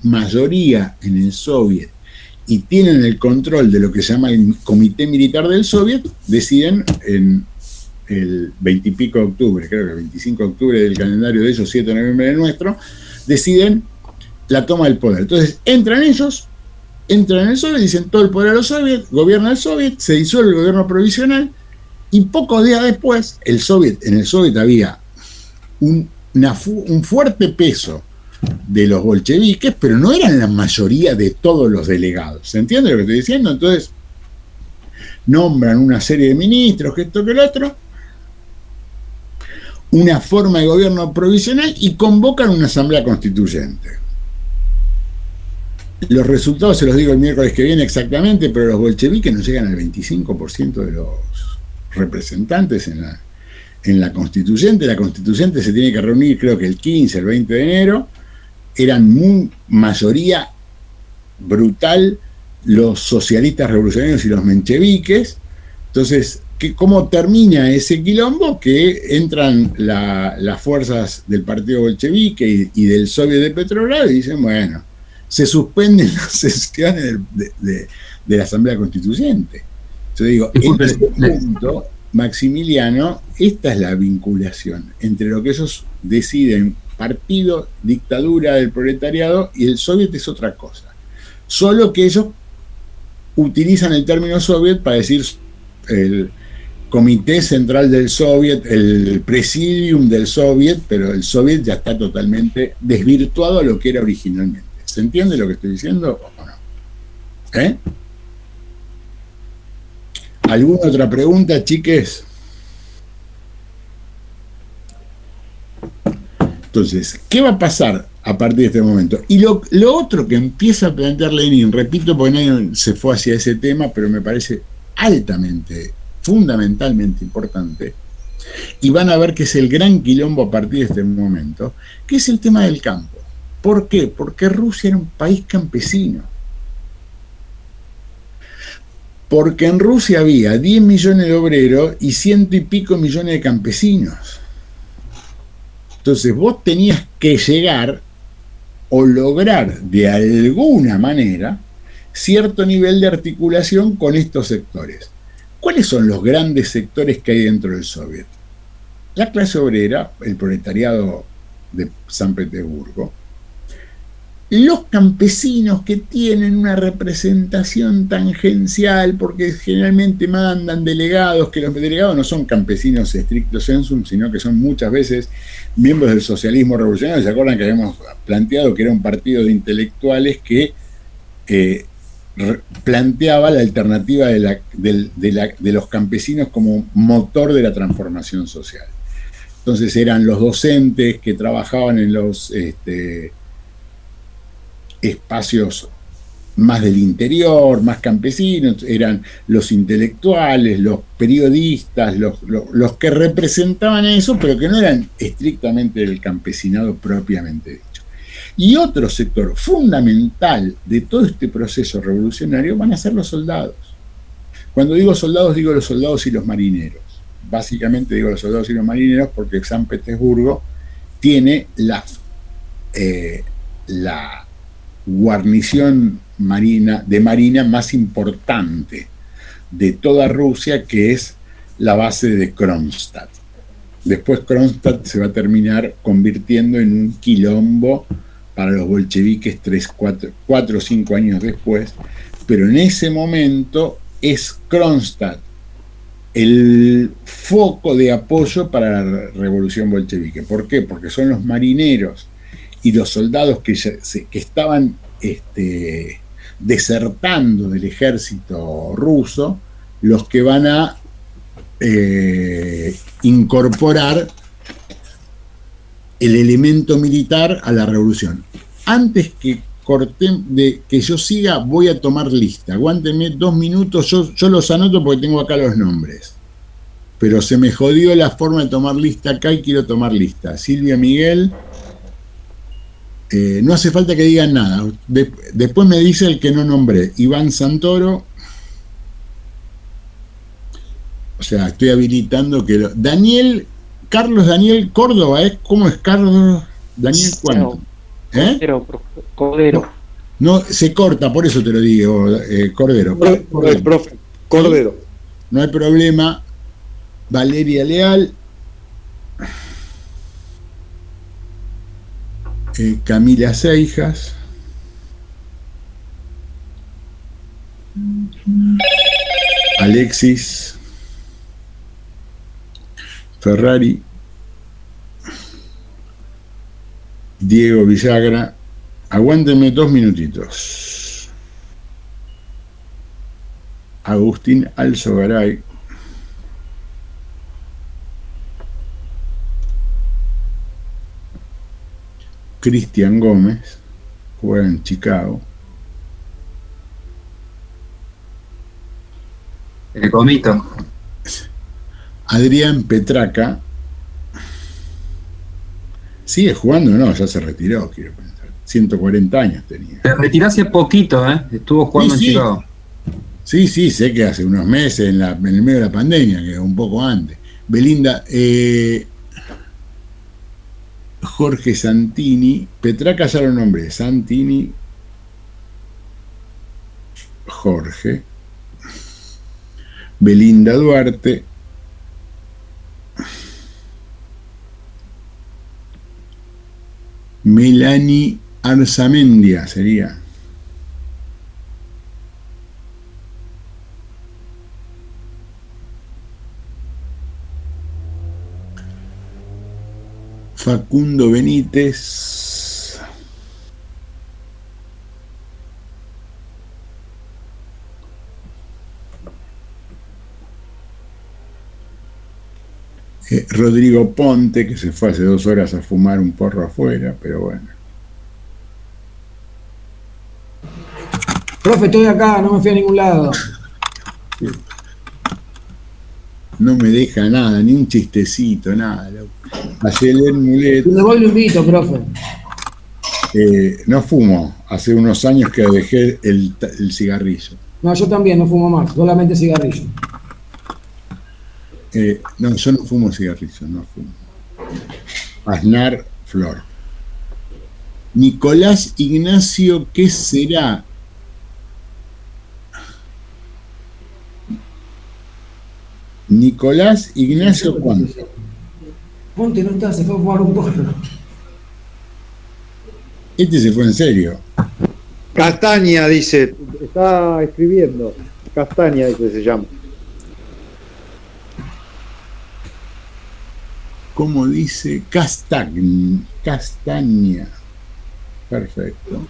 mayoría en el Soviet y tienen el control de lo que se llama el Comité Militar del Soviet, deciden en el 20 y pico de octubre, creo que el 25 de octubre del calendario de ellos, 7 de noviembre del nuestro, deciden la toma del poder. Entonces entran ellos, entran en el Soviet, dicen todo el poder a los soviets, gobierna el Soviet, se disuelve el gobierno provisional, y pocos días después, en el Soviet había un fuerte peso de los bolcheviques, pero no eran la mayoría de todos los delegados. ¿Se entiende lo que estoy diciendo? Entonces, nombran una serie de ministros, que esto, que el otro, una forma de gobierno provisional y convocan una asamblea constituyente. Los resultados se los digo el miércoles que viene exactamente, pero los bolcheviques no llegan al 25% de los representantes en la constituyente. La constituyente se tiene que reunir creo que el 15, el 20 de enero. Eran mayoría brutal los socialistas revolucionarios y los mencheviques. Entonces, ¿cómo termina ese quilombo? Que entran las fuerzas del partido bolchevique y del Soviet de Petrogrado y dicen, bueno, se suspenden las sesiones de la Asamblea Constituyente. Yo digo, en ese punto, Maximiliano, esta es la vinculación entre lo que ellos deciden, partido, dictadura del proletariado, y el Soviet es otra cosa. Solo que ellos utilizan el término Soviet para decir el Comité Central del Soviet, el Presidium del Soviet, pero el Soviet ya está totalmente desvirtuado a lo que era originalmente. ¿Se entiende lo que estoy diciendo o no? ¿Eh? ¿Alguna otra pregunta, chiques? Entonces, ¿qué va a pasar a partir de este momento? Y lo otro que empieza a plantear Lenin, repito, porque nadie se fue hacia ese tema, pero me parece altamente, fundamentalmente importante, y van a ver que es el gran quilombo a partir de este momento, que es el tema del campo. ¿Por qué? Porque Rusia era un país campesino. Porque en Rusia había 10 millones de obreros y 100 y pico millones de campesinos. Entonces vos tenías que llegar o lograr de alguna manera cierto nivel de articulación con estos sectores. ¿Cuáles son los grandes sectores que hay dentro del Soviet? La clase obrera, el proletariado de San Petersburgo, los campesinos que tienen una representación tangencial, porque generalmente mandan delegados, que los delegados no son campesinos estricto sensu, sino que son muchas veces miembros del socialismo revolucionario. ¿Se acuerdan que habíamos planteado que era un partido de intelectuales que planteaba la alternativa de los campesinos como motor de la transformación social? Entonces eran los docentes que trabajaban en los espacios más del interior, más campesinos, eran los intelectuales, los periodistas, los que representaban eso, pero que no eran estrictamente del campesinado propiamente dicho. Y otro sector fundamental de todo este proceso revolucionario van a ser los soldados. Cuando digo soldados, digo los soldados y los marineros. Básicamente digo los soldados y los marineros porque San Petersburgo tiene la guarnición de marina más importante de toda Rusia, que es la base de Kronstadt. Después Kronstadt se va a terminar convirtiendo en un quilombo para los bolcheviques 4 o 5 años después, pero en ese momento es Kronstadt el foco de apoyo para la revolución bolchevique. ¿Por qué? Porque son los marineros y los soldados que estaban desertando del ejército ruso los que van a incorporar el elemento militar a la revolución. Antes que yo siga, voy a tomar lista. Aguántenme 2 minutos, yo los anoto porque tengo acá los nombres. Pero se me jodió la forma de tomar lista acá y quiero tomar lista. Silvia Miguel, no hace falta que digan nada. Después me dice el que no nombré. Iván Santoro. O sea, estoy habilitando que... Daniel Carlos Daniel Córdoba, ¿eh? ¿Cómo es Carlos Daniel cuánto? Cordero. No, se corta, por eso te lo digo, Cordero. Profe, Cordero. No hay problema. Valeria Leal. Camila Seijas. Alexis Ferrari. Diego Villagra. Aguántenme 2 minutitos. Agustín Alzogaray. Cristian Gómez, juega en Chicago. El comito. Adrián Petraca. ¿Sigue jugando? No, ya se retiró, quiero pensar. 140 años tenía. Se retiró hace poquito, ¿eh? Estuvo jugando en Chicago. Sí, sé que hace unos meses, en el medio de la pandemia, que un poco antes. Belinda, Jorge Santini, Petraca ya lo nombré, Santini, Jorge, Belinda Duarte, Melanie Arzamendia sería. Facundo Benítez. Rodrigo Ponte, que se fue hace 2 horas a fumar un porro afuera, pero bueno. Profe, estoy acá, no me fui a ningún lado. No me deja nada, ni un chistecito, nada. A Yelén Mulet. Si me voy lo invito, profe. No fumo. Hace unos años que dejé el cigarrillo. No, yo también no fumo más, solamente cigarrillo. No, yo no fumo cigarrillo, no fumo. Aznar Flor. Nicolás Ignacio, ¿qué será? Nicolás Ignacio ¿cuánto? Ponte no está, se fue a fumar un porro. Este se fue en serio. Castaña dice, está escribiendo. Castaña dice se llama. ¿Cómo dice? Castaña. Perfecto.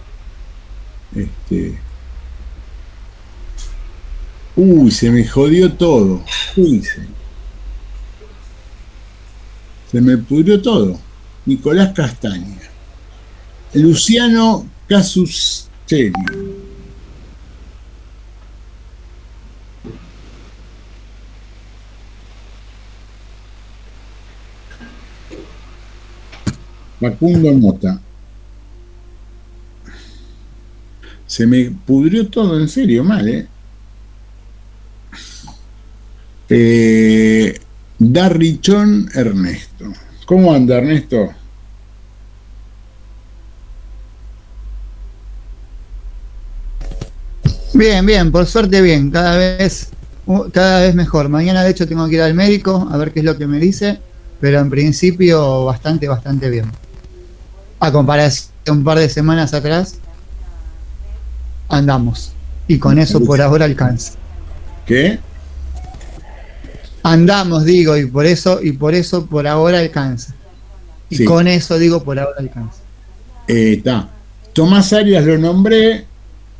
Uy, se me jodió todo. ¿Qué hice? Se me pudrió todo. Nicolás Castaña. Luciano Casuccelli. Facundo Mota. Se me pudrió todo, en serio, mal, Darrichón Ernesto. ¿Cómo anda, Ernesto? Bien, por suerte bien, cada vez mejor. Mañana de hecho tengo que ir al médico a ver qué es lo que me dice, pero en principio bastante bien. A comparación de un par de semanas atrás, andamos. Y con eso por ahora alcanza. ¿Qué? Andamos, digo, y por eso por ahora alcanza. Y sí, con eso digo por ahora alcanza. Está. Tomás Arias lo nombré.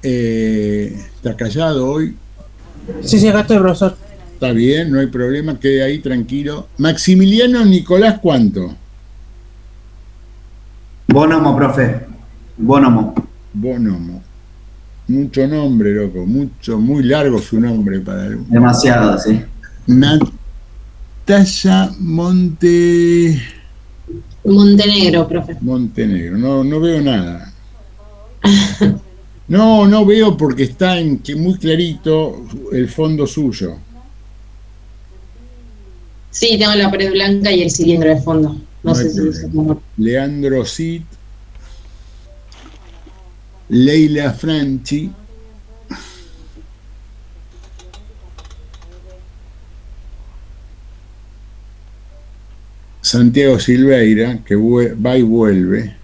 Está callado hoy. Sí, acá estoy, profesor. Está bien, no hay problema, quede ahí tranquilo. Maximiliano Nicolás, ¿cuánto? Bonomo, profe. Bonomo. Mucho nombre, loco. Muy largo su nombre para él. Demasiado, sí. Natalia Montenegro, profe. Montenegro. No veo nada. No veo porque está muy clarito el fondo suyo. Sí, tengo la pared blanca y el cilindro de fondo. No sé si eso como... Leandro Cid, Leila Franchi, Santiago Silveira, que va y vuelve,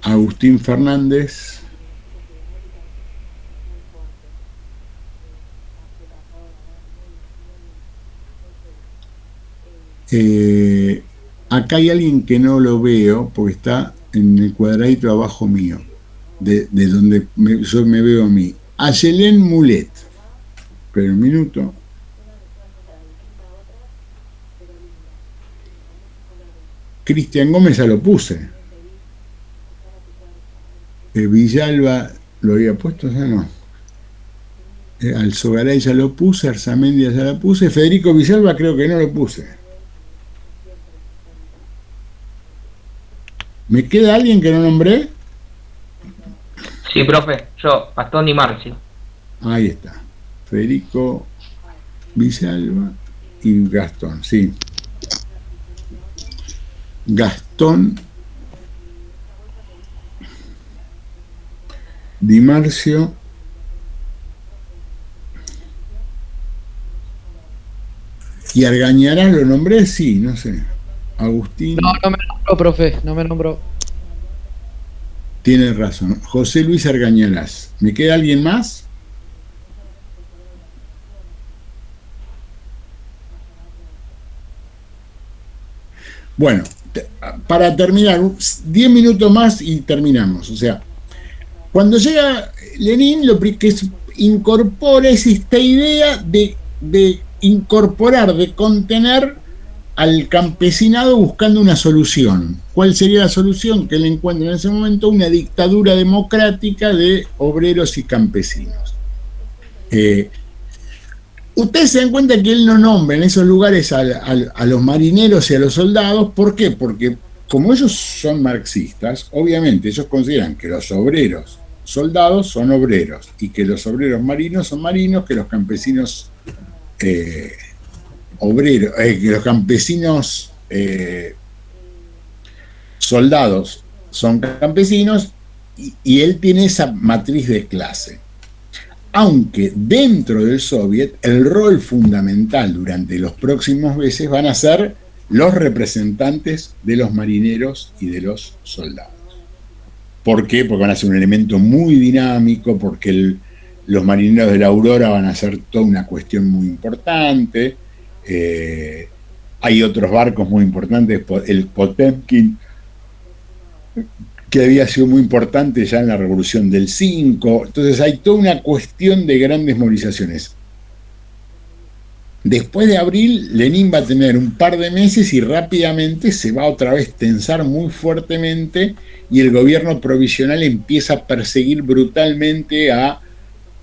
Agustín Fernández, acá hay alguien que no lo veo porque está en el cuadradito abajo mío, de donde yo me veo a mí. Ayelén Mulet. Espera un minuto. Cristian Gómez ya lo puse. Villalba lo había puesto, ya no. Alzogaray ya lo puse, Arzamendia ya lo puse, Federico Villalba creo que no lo puse. ¿Me queda alguien que no nombré? Sí, profe, yo, Gastón Di Marcio. Ahí está. Federico Villalba y Gastón, sí. Gastón Di Marcio y Argañarás lo nombré, sí, no sé. Agustín. No, no me nombró, profe, no me nombró. Tiene razón. José Luis Argañarás. ¿Me queda alguien más? Bueno, para terminar, 10 minutos más y terminamos. O sea, cuando llega Lenin, lo que incorpora es esta idea de incorporar, de contener al campesinado buscando una solución. ¿Cuál sería la solución? Que él encuentra en ese momento una dictadura democrática de obreros y campesinos. Ustedes se dan cuenta que él no nombra en esos lugares a los marineros y a los soldados. ¿Por qué? Porque como ellos son marxistas, obviamente ellos consideran que los obreros soldados son obreros y que los obreros marinos son marinos, que los campesinos obreros, que los campesinos soldados son campesinos, y él tiene esa matriz de clase. Aunque dentro del Soviet el rol fundamental durante los próximos meses van a ser los representantes de los marineros y de los soldados. ¿Por qué? Porque van a ser un elemento muy dinámico, porque los marineros de la Aurora van a ser toda una cuestión muy importante. Hay otros barcos muy importantes, el Potemkin, que había sido muy importante ya en la Revolución del 5. Entonces hay toda una cuestión de grandes movilizaciones. Después de abril, Lenin va a tener un par de meses y rápidamente se va otra vez a tensar muy fuertemente, y el gobierno provisional empieza a perseguir brutalmente a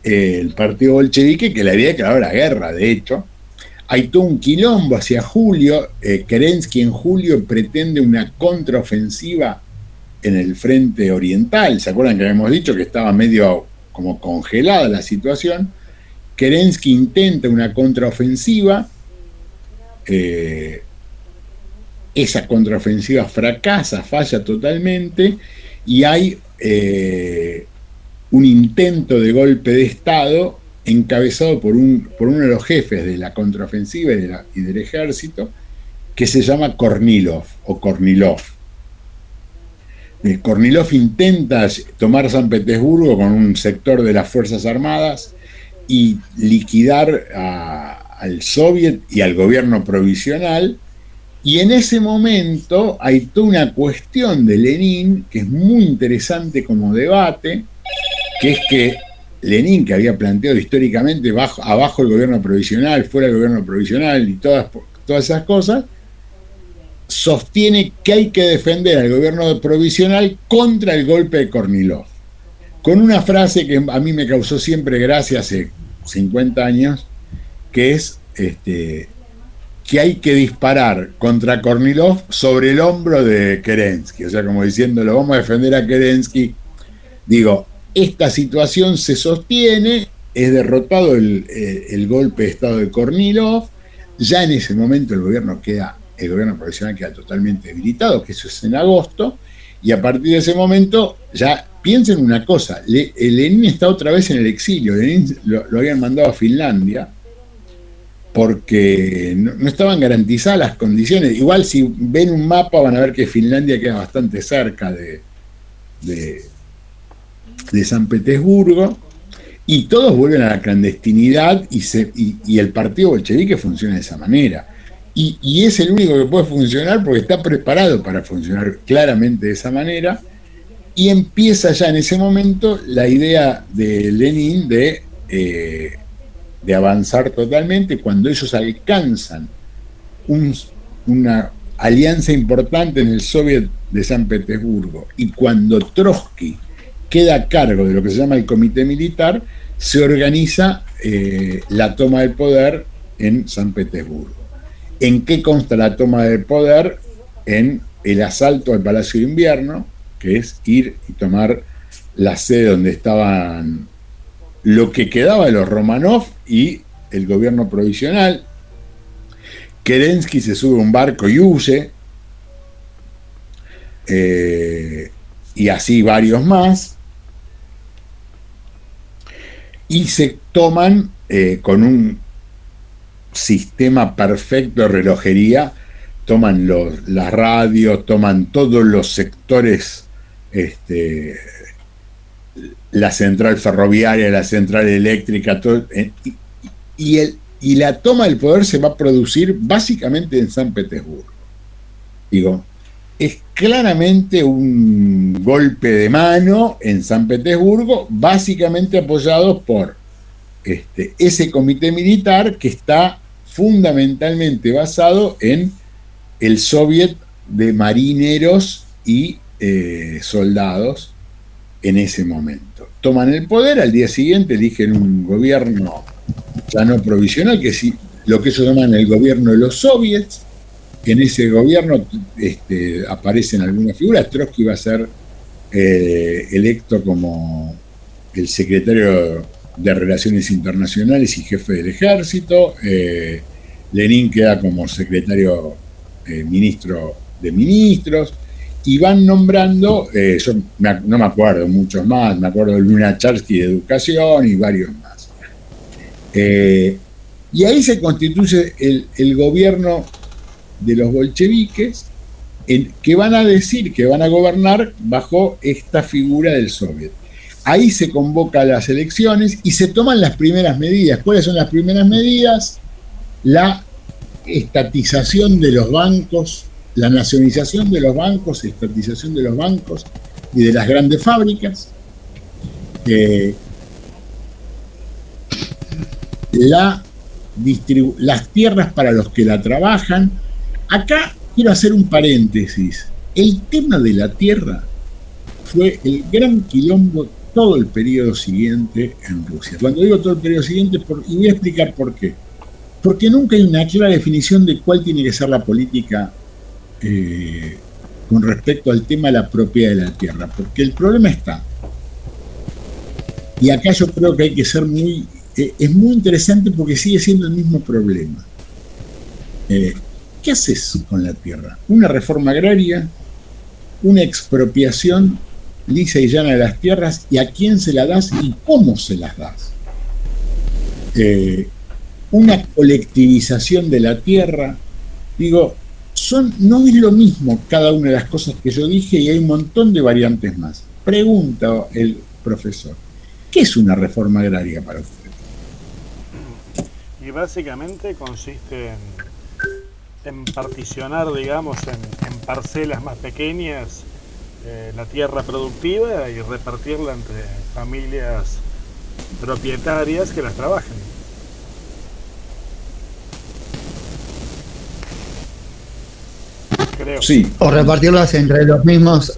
el partido bolchevique, que le había declarado la guerra, de hecho. Hay todo un quilombo hacia julio. Kerensky en julio pretende una contraofensiva en el frente oriental. ¿Se acuerdan que habíamos dicho que estaba medio como congelada la situación? Kerensky intenta una contraofensiva. Esa contraofensiva fracasa, falla totalmente, y hay un intento de golpe de Estado encabezado por uno de los jefes de la contraofensiva y del ejército, que se llama Kornilov o Kornilov. Kornilov intenta tomar San Petersburgo con un sector de las Fuerzas Armadas y liquidar al Soviet y al gobierno provisional, y en ese momento hay toda una cuestión de Lenin que es muy interesante como debate, que es que Lenin, que había planteado históricamente abajo el gobierno provisional, fuera el gobierno provisional y todas esas cosas, sostiene que hay que defender al gobierno provisional contra el golpe de Kornilov, con una frase que a mí me causó siempre gracia hace 50 años, que es que hay que disparar contra Kornilov sobre el hombro de Kerensky, o sea, como diciendo, lo vamos a defender a Kerensky. Digo, esta situación se sostiene es derrotado el golpe de Estado de Kornilov. Ya en ese momento el gobierno provisional queda totalmente debilitado, que eso es en agosto, y a partir de ese momento ya piensen una cosa, Lenin está otra vez en el exilio. Lenin lo habían mandado a Finlandia porque no estaban garantizadas las condiciones. Igual si ven un mapa van a ver que Finlandia queda bastante cerca de San Petersburgo, y todos vuelven a la clandestinidad y el partido bolchevique funciona de esa manera. Y es el único que puede funcionar porque está preparado para funcionar claramente de esa manera, y empieza ya en ese momento la idea de Lenin de avanzar totalmente. Cuando ellos alcanzan una alianza importante en el Soviet de San Petersburgo, y cuando Trotsky queda a cargo de lo que se llama el Comité Militar, se organiza la toma del poder en San Petersburgo. ¿En qué consta la toma del poder? En el asalto al Palacio de Invierno, que es ir y tomar la sede donde estaban lo que quedaba de los Romanov y el gobierno provisional. Kerensky se sube a un barco y huye, y así varios más, y se toman con un sistema perfecto de relojería, toman las radios, toman todos los sectores, la central ferroviaria, la central eléctrica, todo, y la toma del poder se va a producir básicamente en San Petersburgo. Digo, es claramente un golpe de mano en San Petersburgo, básicamente apoyado por ese comité militar que está fundamentalmente basado en el Soviet de marineros y soldados en ese momento. Toman el poder, al día siguiente eligen un gobierno ya no provisional, que es lo que ellos llaman el gobierno de los soviets. En ese gobierno aparecen algunas figuras. Trotsky va a ser electo como el secretario de Relaciones Internacionales y jefe del ejército. Lenin queda como secretario ministro de ministros, y van nombrando, yo no me acuerdo muchos más, me acuerdo de Lunacharsky de Educación y varios más. Y ahí se constituye el gobierno de los bolcheviques, que van a decir que van a gobernar bajo esta figura del Soviet. Ahí se convoca las elecciones y se toman las primeras medidas. ¿Cuáles son las primeras medidas? La estatización de los bancos, la nacionalización de los bancos, estatización de los bancos y de las grandes fábricas, las tierras para los que la trabajan. Acá quiero hacer un paréntesis. El tema de la tierra fue el gran quilombo todo el periodo siguiente en Rusia. Cuando digo todo el periodo siguiente, y voy a explicar por qué. Porque nunca hay una clara definición de cuál tiene que ser la política con respecto al tema de la propiedad de la tierra. Porque el problema está, y acá yo creo que hay que ser es muy interesante porque sigue siendo el mismo problema. ¿Qué haces con la tierra? Una reforma agraria, una expropiación lisa y llana de las tierras, y a quién se la das y cómo se las das. Una colectivización de la tierra. Digo, no es lo mismo cada una de las cosas que yo dije, y hay un montón de variantes más. Pregunta el profesor, ¿qué es una reforma agraria para usted? Y básicamente consiste en particionar, digamos, en parcelas más pequeñas la tierra productiva y repartirla entre familias propietarias que las trabajen. Creo. Sí. O repartirlas entre los mismos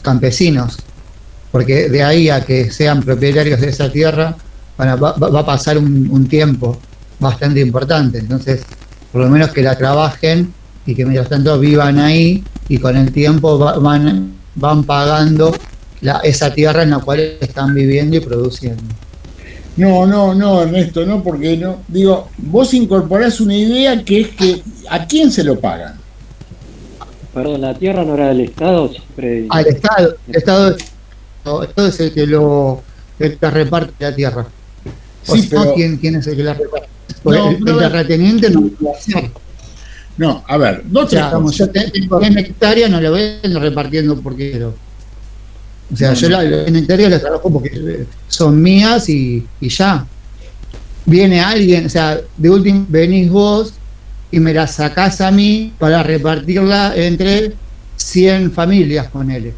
campesinos, porque de ahí a que sean propietarios de esa tierra va a pasar un tiempo bastante importante. Entonces, por lo menos que la trabajen y que mientras tanto vivan ahí, y con el tiempo van pagando esa tierra en la cual están viviendo y produciendo. No, Ernesto, no, porque no. Digo, vos incorporás una idea que es que ¿a quién se lo pagan? Perdón, la tierra no era del Estado, siempre. Al Estado. El Estado es el que reparte la tierra. O Sí, si pero... no, ¿quién es el que la reparte? No, el terrateniente no lo puede hacer. No, a ver, O sea, como yo tengo 100 hectáreas, no lo voy a ir repartiendo porque quiero. O sea, yo las 100 hectáreas las trabajo porque son mías y ya. Viene alguien, o sea, de último venís vos y me la sacás a mí para repartirla entre 100 familias, ponele.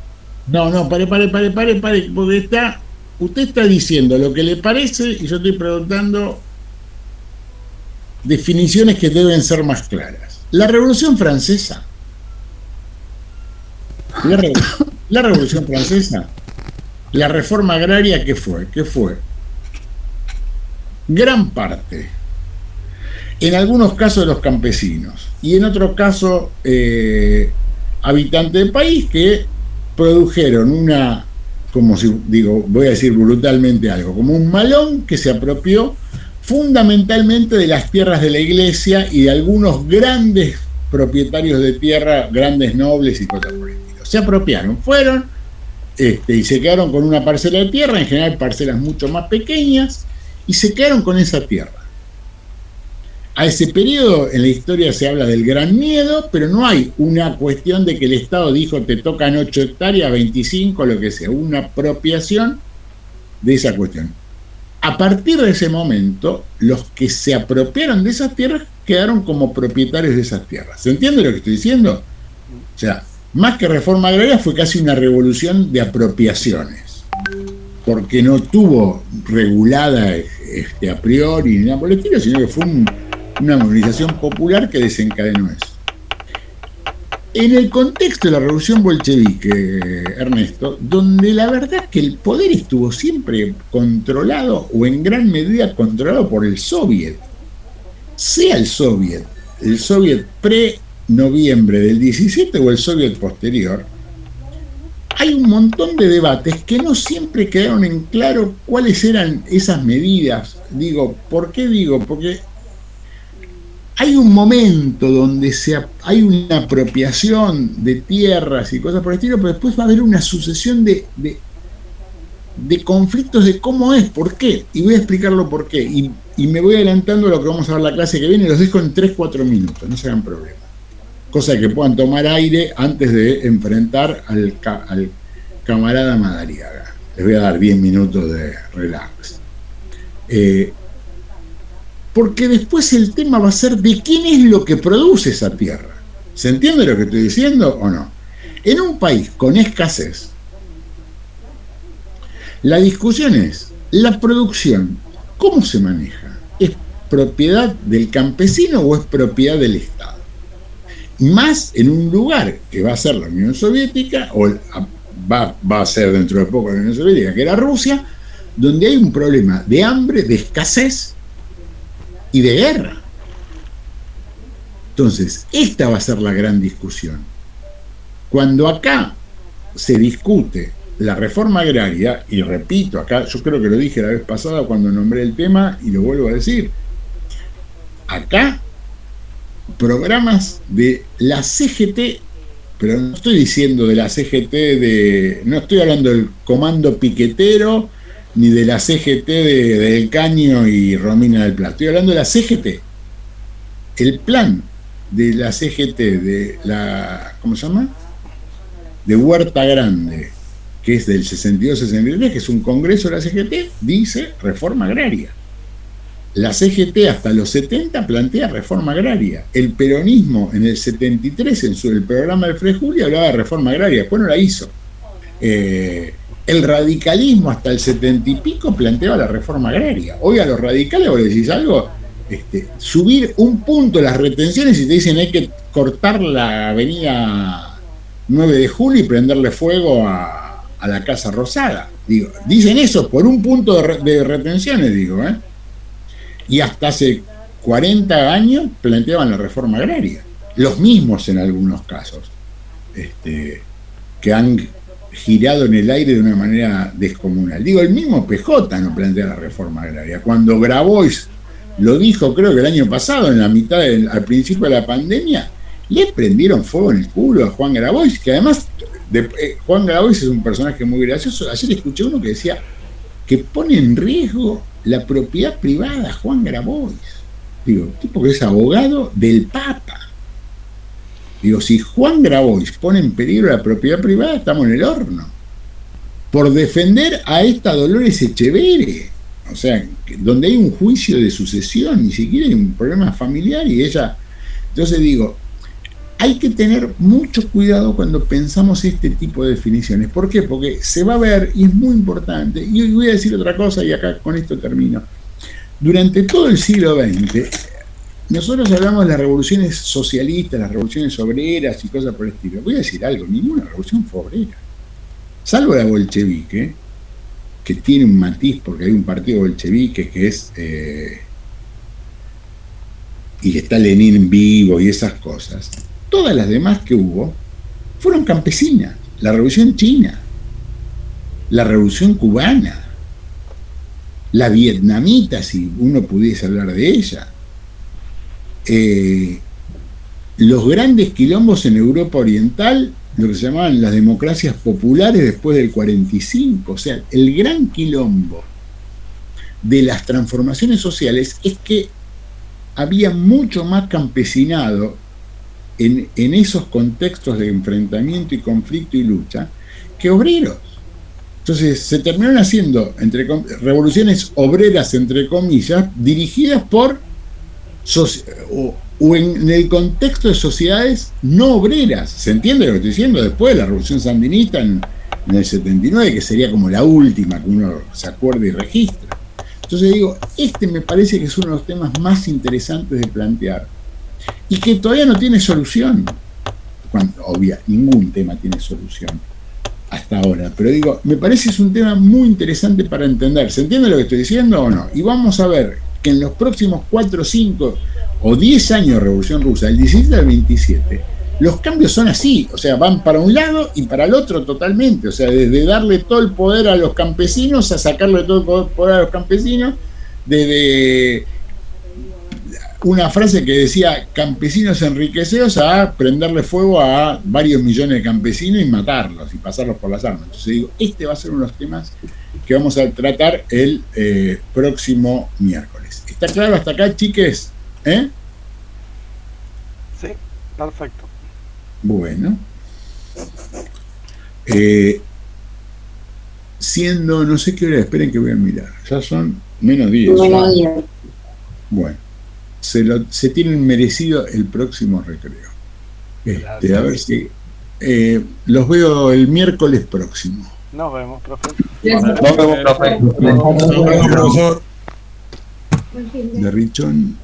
No, pare, porque usted está diciendo lo que le parece y yo estoy preguntando definiciones que deben ser más claras. La Revolución Francesa, la Revolución Francesa, la reforma agraria, ¿qué fue? Gran parte, en algunos casos de los campesinos y en otros casos habitantes del país que produjeron una, como si digo, voy a decir brutalmente algo, como un malón que se apropió fundamentalmente de las tierras de la iglesia y de algunos grandes propietarios de tierra, grandes nobles y cosas por el estilo. Se apropiaron, fueron y se quedaron con una parcela de tierra, en general parcelas mucho más pequeñas, y se quedaron con esa tierra. A ese periodo en la historia se habla del Gran Miedo, pero no hay una cuestión de que el Estado dijo te tocan 8 hectáreas, 25, lo que sea, una apropiación de esa cuestión. A partir de ese momento, los que se apropiaron de esas tierras quedaron como propietarios de esas tierras. ¿Se entiende lo que estoy diciendo? O sea, más que reforma agraria fue casi una revolución de apropiaciones, porque no tuvo regulada a priori ni nada por el estilo, sino que fue una movilización popular que desencadenó eso. En el contexto de la revolución bolchevique, Ernesto, donde la verdad es que el poder estuvo siempre controlado o en gran medida controlado por el Soviet, sea el Soviet pre-noviembre del 17 o el Soviet posterior, hay un montón de debates que no siempre quedaron en claro cuáles eran esas medidas. ¿Por qué digo? Porque hay un momento donde hay una apropiación de tierras y cosas por el estilo, pero después va a haber una sucesión de conflictos de cómo es, por qué, y voy a explicarlo por qué, y me voy adelantando a lo que vamos a ver la clase que viene, los dejo en 3-4 minutos, no se hagan problema, cosa que puedan tomar aire antes de enfrentar al camarada Madariaga. Les voy a dar 10 minutos de relax. Porque después el tema va a ser de quién es lo que produce esa tierra. ¿Se entiende lo que estoy diciendo o no? En un país con escasez, la discusión es, la producción, ¿cómo se maneja? ¿Es propiedad del campesino o es propiedad del Estado? Más en un lugar que va a ser la Unión Soviética, o va a ser dentro de poco la Unión Soviética, que era Rusia, donde hay un problema de hambre, de escasez y de guerra. Entonces, esta va a ser la gran discusión. Cuando acá se discute la reforma agraria, y repito, acá yo creo que lo dije la vez pasada cuando nombré el tema, y lo vuelvo a decir, acá programas de la CGT, pero no estoy diciendo de la CGT no estoy hablando del Comando Piquetero, ni de la CGT de Del Caño y Romina del Plata, estoy hablando de la CGT. El plan de la CGT de la, ¿cómo se llama? De Huerta Grande, que es del 62-63, que es un congreso de la CGT, dice reforma agraria. La CGT hasta los 70 plantea reforma agraria. El peronismo en el 73, en el programa del Frei Juli, hablaba de reforma agraria, después no la hizo. El radicalismo hasta el 70 y pico planteaba la reforma agraria. Hoy a los radicales, vos le decís algo, subir un punto las retenciones y te dicen hay que cortar la avenida 9 de julio y prenderle fuego a la Casa Rosada. Dicen eso por un punto de retenciones, y hasta hace 40 años planteaban la reforma agraria. Los mismos en algunos casos, que han girado en el aire de una manera descomunal. Digo, el mismo PJ no plantea la reforma agraria. Cuando Grabois lo dijo, creo que el año pasado, en la mitad, al principio de la pandemia, le prendieron fuego en el culo a Juan Grabois, que además, Juan Grabois es un personaje muy gracioso. Ayer escuché uno que decía que pone en riesgo la propiedad privada, Juan Grabois. Digo, tipo que es abogado del Papa. Digo, si Juan Grabois pone en peligro la propiedad privada, estamos en el horno. Por defender a esta Dolores Echeverre, o sea, donde hay un juicio de sucesión, ni siquiera hay un problema familiar y ella... Entonces digo, hay que tener mucho cuidado cuando pensamos este tipo de definiciones. ¿Por qué? Porque se va a ver, y es muy importante, y voy a decir otra cosa y acá con esto termino. Durante todo el siglo XX, nosotros hablamos de las revoluciones socialistas, las revoluciones obreras y cosas por el estilo. Voy a decir algo, ninguna revolución fue obrera. Salvo la bolchevique, que tiene un matiz porque hay un partido bolchevique que es... y está Lenin vivo y esas cosas. Todas las demás que hubo fueron campesinas. La revolución china, la revolución cubana, la vietnamita, si uno pudiese hablar de ella. Los grandes quilombos en Europa Oriental, lo que se llamaban las democracias populares después del 45, o sea, el gran quilombo de las transformaciones sociales es que había mucho más campesinado en esos contextos de enfrentamiento y conflicto y lucha que obreros. Entonces se terminaron haciendo revoluciones obreras, entre comillas, dirigidas por o en el contexto de sociedades no obreras. ¿Se entiende lo que estoy diciendo? Después de la revolución sandinista en el 79, que sería como la última que uno se acuerda y registra. Entonces digo, me parece que es uno de los temas más interesantes de plantear y que todavía no tiene solución. Ningún tema tiene solución hasta ahora, pero digo, me parece que es un tema muy interesante para entender. ¿Se entiende lo que estoy diciendo o no? Y vamos a ver que en los próximos 4, 5 o 10 años de Revolución Rusa, del 17 al 27, los cambios son así, o sea, van para un lado y para el otro totalmente, o sea, desde darle todo el poder a los campesinos a sacarle todo el poder a los campesinos, desde una frase que decía campesinos enriquecidos a prenderle fuego a varios millones de campesinos y matarlos y pasarlos por las armas. Entonces digo, va a ser uno de los temas que vamos a tratar el próximo miércoles. ¿Está claro hasta acá, chiques? Sí, perfecto. Bueno. Siendo, no sé qué hora, esperen que voy a mirar. Ya son menos 10. Bueno. Se tienen merecido el próximo recreo. A ver si los veo el miércoles próximo. Nos vemos, profe. Nos vemos, profe. Profesor. De Richón.